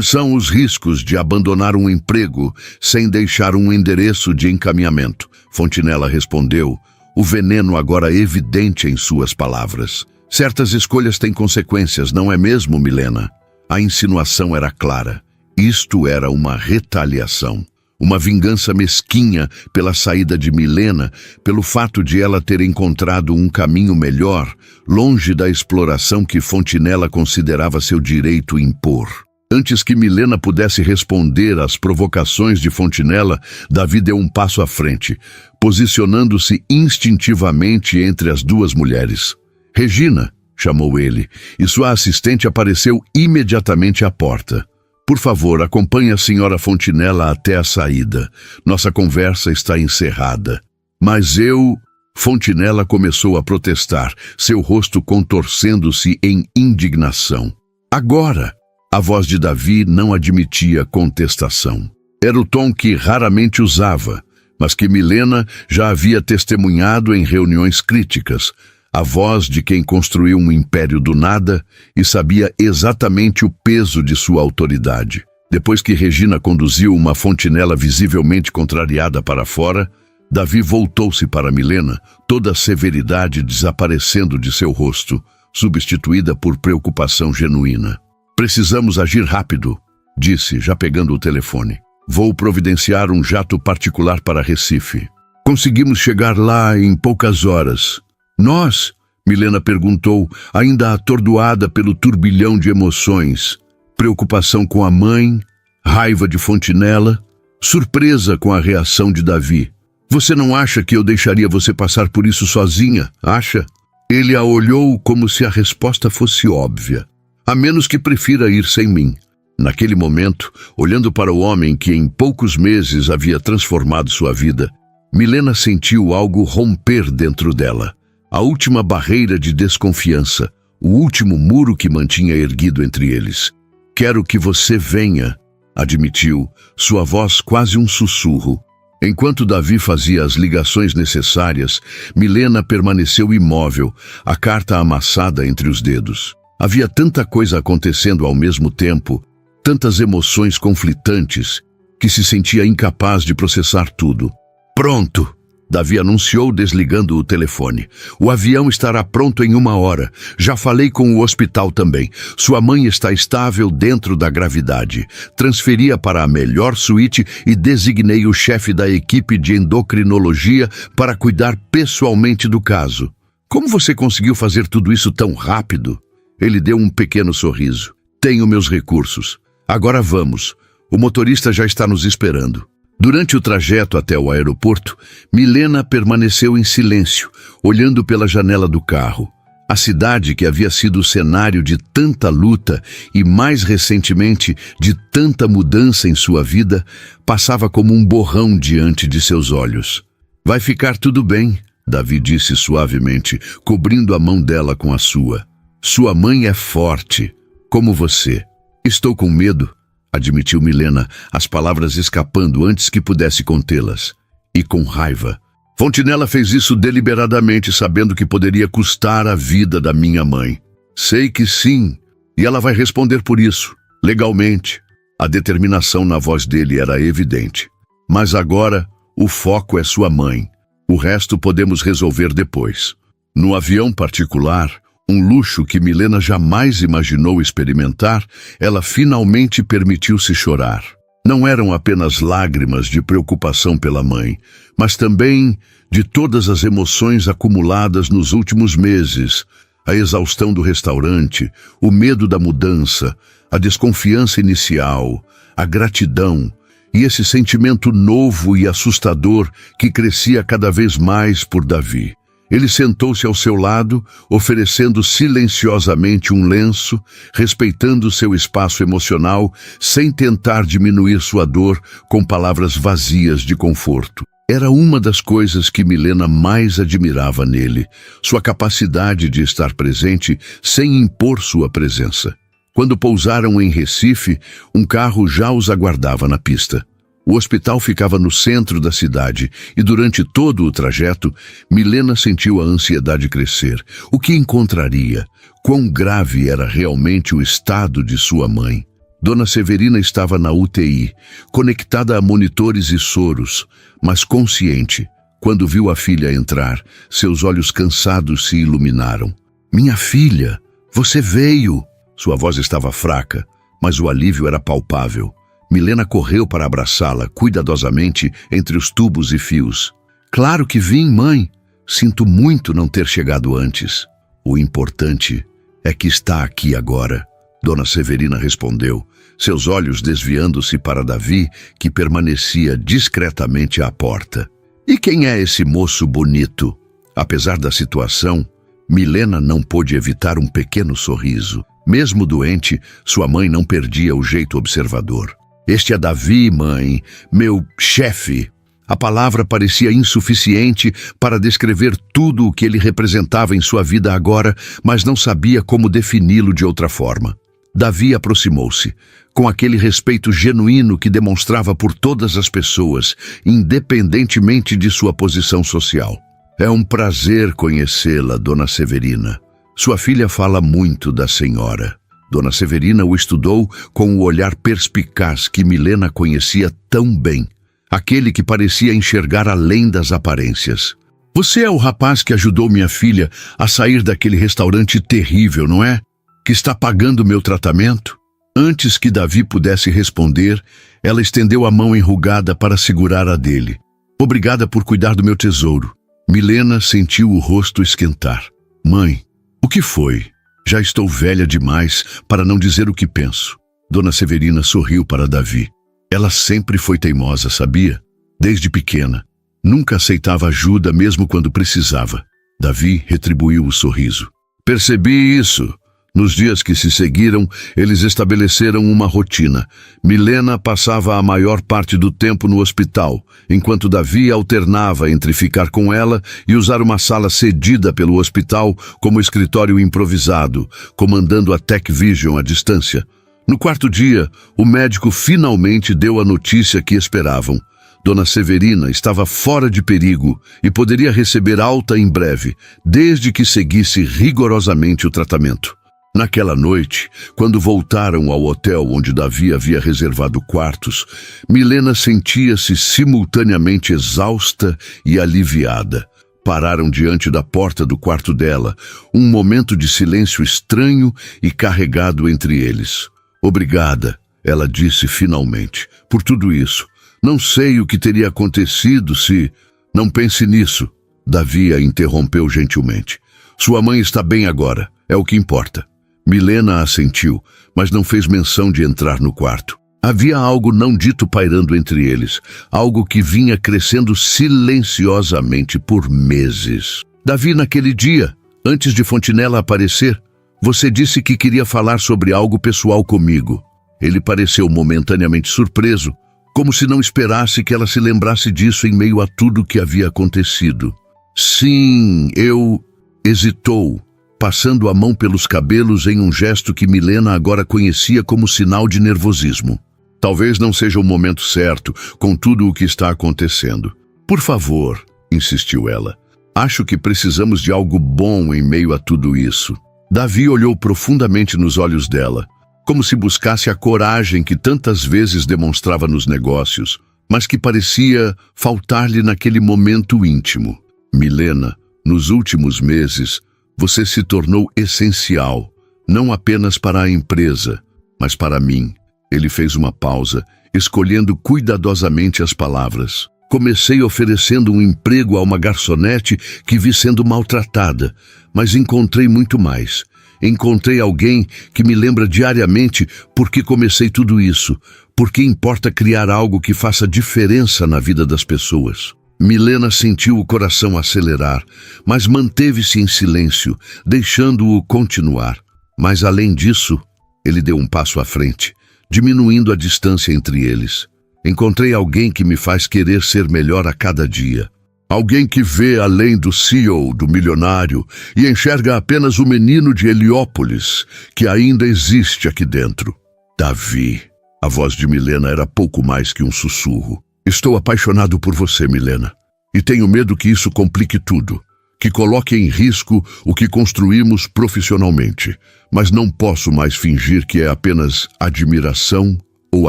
São os riscos de abandonar um emprego sem deixar um endereço de encaminhamento, Fontinella respondeu, o veneno agora evidente em suas palavras. Certas escolhas têm consequências, não é mesmo, Milena? A insinuação era clara. Isto era uma retaliação. Uma vingança mesquinha pela saída de Milena, pelo fato de ela ter encontrado um caminho melhor, longe da exploração que Fontinella considerava seu direito impor. Antes que Milena pudesse responder às provocações de Fontinella, Davi deu um passo à frente, posicionando-se instintivamente entre as duas mulheres. Regina, chamou ele, e sua assistente apareceu imediatamente à porta. Por favor, acompanhe a senhora Fontinella até a saída. Nossa conversa está encerrada. Mas eu... Fontinella começou a protestar, seu rosto contorcendo-se em indignação. Agora, a voz de Davi não admitia contestação. Era o tom que raramente usava, mas que Milena já havia testemunhado em reuniões críticas. A voz de quem construiu um império do nada e sabia exatamente o peso de sua autoridade. Depois que Regina conduziu uma Fontinella visivelmente contrariada para fora, Davi voltou-se para Milena, toda a severidade desaparecendo de seu rosto, substituída por preocupação genuína. Precisamos agir rápido, disse, já pegando o telefone. Vou providenciar um jato particular para Recife. Conseguimos chegar lá em poucas horas. Nós? Milena perguntou, ainda atordoada pelo turbilhão de emoções. Preocupação com a mãe, raiva de Fontinella, surpresa com a reação de Davi. Você não acha que eu deixaria você passar por isso sozinha, acha? Ele a olhou como se a resposta fosse óbvia. A menos que prefira ir sem mim. Naquele momento, olhando para o homem que em poucos meses havia transformado sua vida, Milena sentiu algo romper dentro dela. A última barreira de desconfiança, o último muro que mantinha erguido entre eles. Quero que você venha, admitiu, sua voz quase um sussurro. Enquanto Davi fazia as ligações necessárias, Milena permaneceu imóvel, a carta amassada entre os dedos. Havia tanta coisa acontecendo ao mesmo tempo, tantas emoções conflitantes, que se sentia incapaz de processar tudo. Pronto! Davi anunciou desligando o telefone. O avião estará pronto em 1 hora. Já falei com o hospital também. Sua mãe está estável dentro da gravidade. Transferi-a para a melhor suíte e designei o chefe da equipe de endocrinologia para cuidar pessoalmente do caso. Como você conseguiu fazer tudo isso tão rápido? Ele deu um pequeno sorriso. Tenho meus recursos. Agora vamos. O motorista já está nos esperando. Durante o trajeto até o aeroporto, Milena permaneceu em silêncio, olhando pela janela do carro. A cidade, que havia sido o cenário de tanta luta e, mais recentemente, de tanta mudança em sua vida, passava como um borrão diante de seus olhos. Vai ficar tudo bem, Davi disse suavemente, cobrindo a mão dela com a sua. Sua mãe é forte, como você. Estou com medo, admitiu Milena, as palavras escapando antes que pudesse contê-las. E com raiva. Fontinella fez isso deliberadamente, sabendo que poderia custar a vida da minha mãe. Sei que sim, e ela vai responder por isso, legalmente. A determinação na voz dele era evidente. Mas agora, o foco é sua mãe. O resto podemos resolver depois. No avião particular, um luxo que Milena jamais imaginou experimentar, ela finalmente permitiu-se chorar. Não eram apenas lágrimas de preocupação pela mãe, mas também de todas as emoções acumuladas nos últimos meses, a exaustão do restaurante, o medo da mudança, a desconfiança inicial, a gratidão e esse sentimento novo e assustador que crescia cada vez mais por Davi. Ele sentou-se ao seu lado, oferecendo silenciosamente um lenço, respeitando seu espaço emocional, sem tentar diminuir sua dor com palavras vazias de conforto. Era uma das coisas que Milena mais admirava nele, sua capacidade de estar presente sem impor sua presença. Quando pousaram em Recife, um carro já os aguardava na pista. O hospital ficava no centro da cidade e durante todo o trajeto, Milena sentiu a ansiedade crescer. O que encontraria? Quão grave era realmente o estado de sua mãe? Dona Severina estava na UTI, conectada a monitores e soros, mas consciente. Quando viu a filha entrar, seus olhos cansados se iluminaram. "Minha filha, você veio!" Sua voz estava fraca, mas o alívio era palpável. Milena correu para abraçá-la, cuidadosamente, entre os tubos e fios. "Claro que vim, mãe. Sinto muito não ter chegado antes. O importante é que está aqui agora." Dona Severina respondeu, seus olhos desviando-se para Davi, que permanecia discretamente à porta. "E quem é esse moço bonito?" Apesar da situação, Milena não pôde evitar um pequeno sorriso. Mesmo doente, sua mãe não perdia o jeito observador. "Este é Davi, mãe, meu chefe." A palavra parecia insuficiente para descrever tudo o que ele representava em sua vida agora, mas não sabia como defini-lo de outra forma. Davi aproximou-se, com aquele respeito genuíno que demonstrava por todas as pessoas, independentemente de sua posição social. "É um prazer conhecê-la, Dona Severina. Sua filha fala muito da senhora." Dona Severina o estudou com o olhar perspicaz que Milena conhecia tão bem, aquele que parecia enxergar além das aparências. "Você é o rapaz que ajudou minha filha a sair daquele restaurante terrível, não é? Que está pagando meu tratamento?" Antes que Davi pudesse responder, ela estendeu a mão enrugada para segurar a dele. "Obrigada por cuidar do meu tesouro." Milena sentiu o rosto esquentar. "Mãe, o que foi? Já estou velha demais para não dizer o que penso." Dona Severina sorriu para Davi. Ela sempre foi teimosa, sabia? Desde pequena. Nunca aceitava ajuda mesmo quando precisava. Davi retribuiu o sorriso. "Percebi isso." Nos dias que se seguiram, eles estabeleceram uma rotina. Milena passava a maior parte do tempo no hospital, enquanto Davi alternava entre ficar com ela e usar uma sala cedida pelo hospital como escritório improvisado, comandando a Tech Vision à distância. No quarto dia, o médico finalmente deu a notícia que esperavam. Dona Severina estava fora de perigo e poderia receber alta em breve, desde que seguisse rigorosamente o tratamento. Naquela noite, quando voltaram ao hotel onde Davi havia reservado quartos, Milena sentia-se simultaneamente exausta e aliviada. Pararam diante da porta do quarto dela, um momento de silêncio estranho e carregado entre eles. "Obrigada", ela disse finalmente, "por tudo isso. Não sei o que teria acontecido se..." "Não pense nisso", Davi a interrompeu gentilmente. "Sua mãe está bem agora, é o que importa." Milena assentiu, mas não fez menção de entrar no quarto. Havia algo não dito pairando entre eles, algo que vinha crescendo silenciosamente por meses. Davi, naquele dia, antes de Fontinela aparecer, você disse que queria falar sobre algo pessoal comigo. Ele pareceu momentaneamente surpreso, como se não esperasse que ela se lembrasse disso em meio a tudo que havia acontecido. Sim, eu... hesitou, passando a mão pelos cabelos em um gesto que Milena agora conhecia como sinal de nervosismo. Talvez não seja o momento certo, com tudo o que está acontecendo. Por favor, insistiu ela. Acho que precisamos de algo bom em meio a tudo isso. Davi olhou profundamente nos olhos dela, como se buscasse a coragem que tantas vezes demonstrava nos negócios, mas que parecia faltar-lhe naquele momento íntimo. Milena, nos últimos meses, você se tornou essencial, não apenas para a empresa, mas para mim. Ele fez uma pausa, escolhendo cuidadosamente as palavras. Comecei oferecendo um emprego a uma garçonete que vi sendo maltratada, mas encontrei muito mais. Encontrei alguém que me lembra diariamente por que comecei tudo isso, porque importa criar algo que faça diferença na vida das pessoas. Milena sentiu o coração acelerar, mas manteve-se em silêncio, deixando-o continuar. Mas além disso, ele deu um passo à frente, diminuindo a distância entre eles. Encontrei alguém que me faz querer ser melhor a cada dia. Alguém que vê além do CEO, do milionário, e enxerga apenas o menino de Heliópolis, que ainda existe aqui dentro. Davi. A voz de Milena era pouco mais que um sussurro. Estou apaixonado por você, Milena. E tenho medo que isso complique tudo, que coloque em risco o que construímos profissionalmente. Mas não posso mais fingir que é apenas admiração ou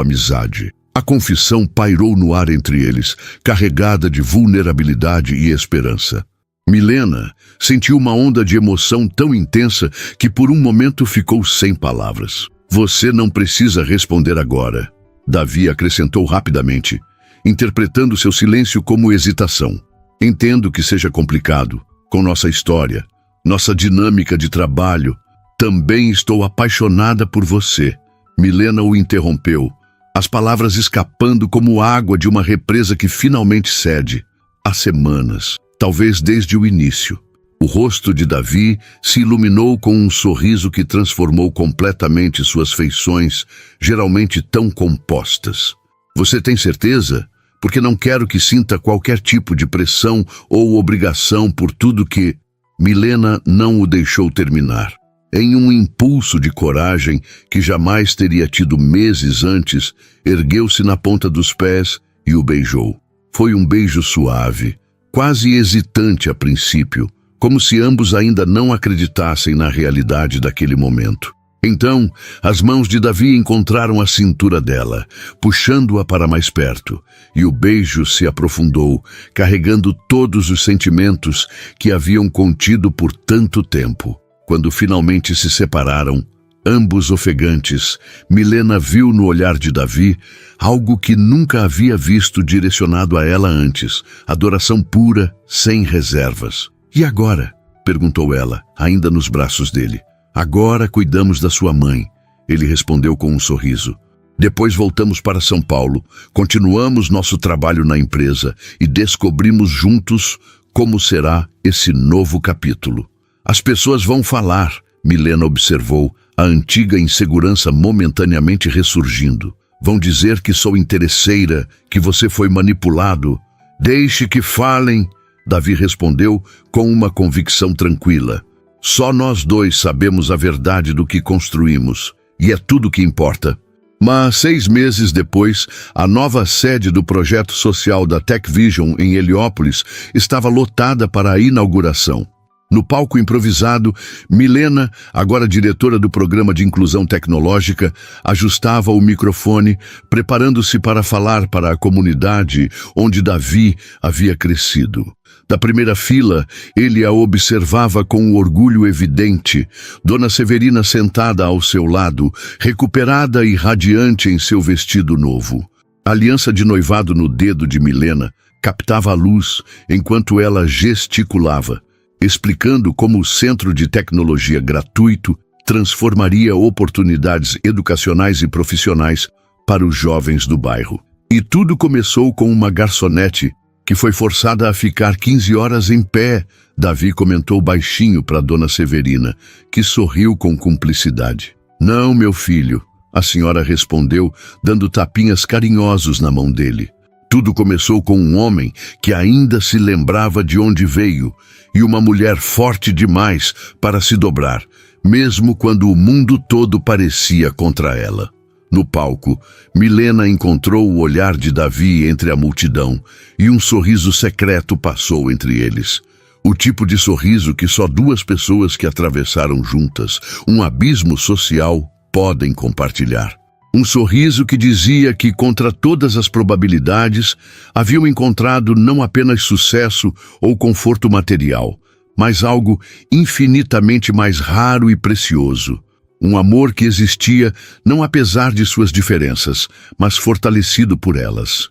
amizade. A confissão pairou no ar entre eles, carregada de vulnerabilidade e esperança. Milena sentiu uma onda de emoção tão intensa que por um momento ficou sem palavras. Você não precisa responder agora, Davi acrescentou rapidamente, interpretando seu silêncio como hesitação. Entendo que seja complicado, com nossa história, nossa dinâmica de trabalho. Também estou apaixonada por você. Milena o interrompeu, as palavras escapando como água de uma represa que finalmente cede. Há semanas, talvez desde o início, o rosto de Davi se iluminou com um sorriso que transformou completamente suas feições, geralmente tão compostas. Você tem certeza? Porque não quero que sinta qualquer tipo de pressão ou obrigação por tudo que... Milena não o deixou terminar. Em um impulso de coragem que jamais teria tido meses antes, ergueu-se na ponta dos pés e o beijou. Foi um beijo suave, quase hesitante a princípio, como se ambos ainda não acreditassem na realidade daquele momento. Então, as mãos de Davi encontraram a cintura dela, puxando-a para mais perto, e o beijo se aprofundou, carregando todos os sentimentos que haviam contido por tanto tempo. Quando finalmente se separaram, ambos ofegantes, Milena viu no olhar de Davi algo que nunca havia visto direcionado a ela antes, adoração pura, sem reservas. E agora? Perguntou ela, ainda nos braços dele. Agora cuidamos da sua mãe, ele respondeu com um sorriso. Depois voltamos para São Paulo, continuamos nosso trabalho na empresa e descobrimos juntos como será esse novo capítulo. As pessoas vão falar, Milena observou, a antiga insegurança momentaneamente ressurgindo. Vão dizer que sou interesseira, que você foi manipulado. Deixe que falem, Davi respondeu com uma convicção tranquila. Só nós dois sabemos a verdade do que construímos, e é tudo que importa. Mas 6 meses depois, a nova sede do projeto social da TechVision em Heliópolis estava lotada para a inauguração. No palco improvisado, Milena, agora diretora do programa de inclusão tecnológica, ajustava o microfone, preparando-se para falar para a comunidade onde Davi havia crescido. Da primeira fila, ele a observava com um orgulho evidente, Dona Severina sentada ao seu lado, recuperada e radiante em seu vestido novo. A aliança de noivado no dedo de Milena captava a luz enquanto ela gesticulava, explicando como o Centro de Tecnologia gratuito transformaria oportunidades educacionais e profissionais para os jovens do bairro. E tudo começou com uma garçonete que foi forçada a ficar 15 horas em pé, Davi comentou baixinho para Dona Severina, que sorriu com cumplicidade. Não, meu filho, a senhora respondeu, dando tapinhas carinhosos na mão dele. Tudo começou com um homem que ainda se lembrava de onde veio e uma mulher forte demais para se dobrar, mesmo quando o mundo todo parecia contra ela. No palco, Milena encontrou o olhar de Davi entre a multidão e um sorriso secreto passou entre eles. O tipo de sorriso que só duas pessoas que atravessaram juntas um abismo social podem compartilhar. Um sorriso que dizia que, contra todas as probabilidades, haviam encontrado não apenas sucesso ou conforto material, mas algo infinitamente mais raro e precioso. Um amor que existia não apesar de suas diferenças, mas fortalecido por elas.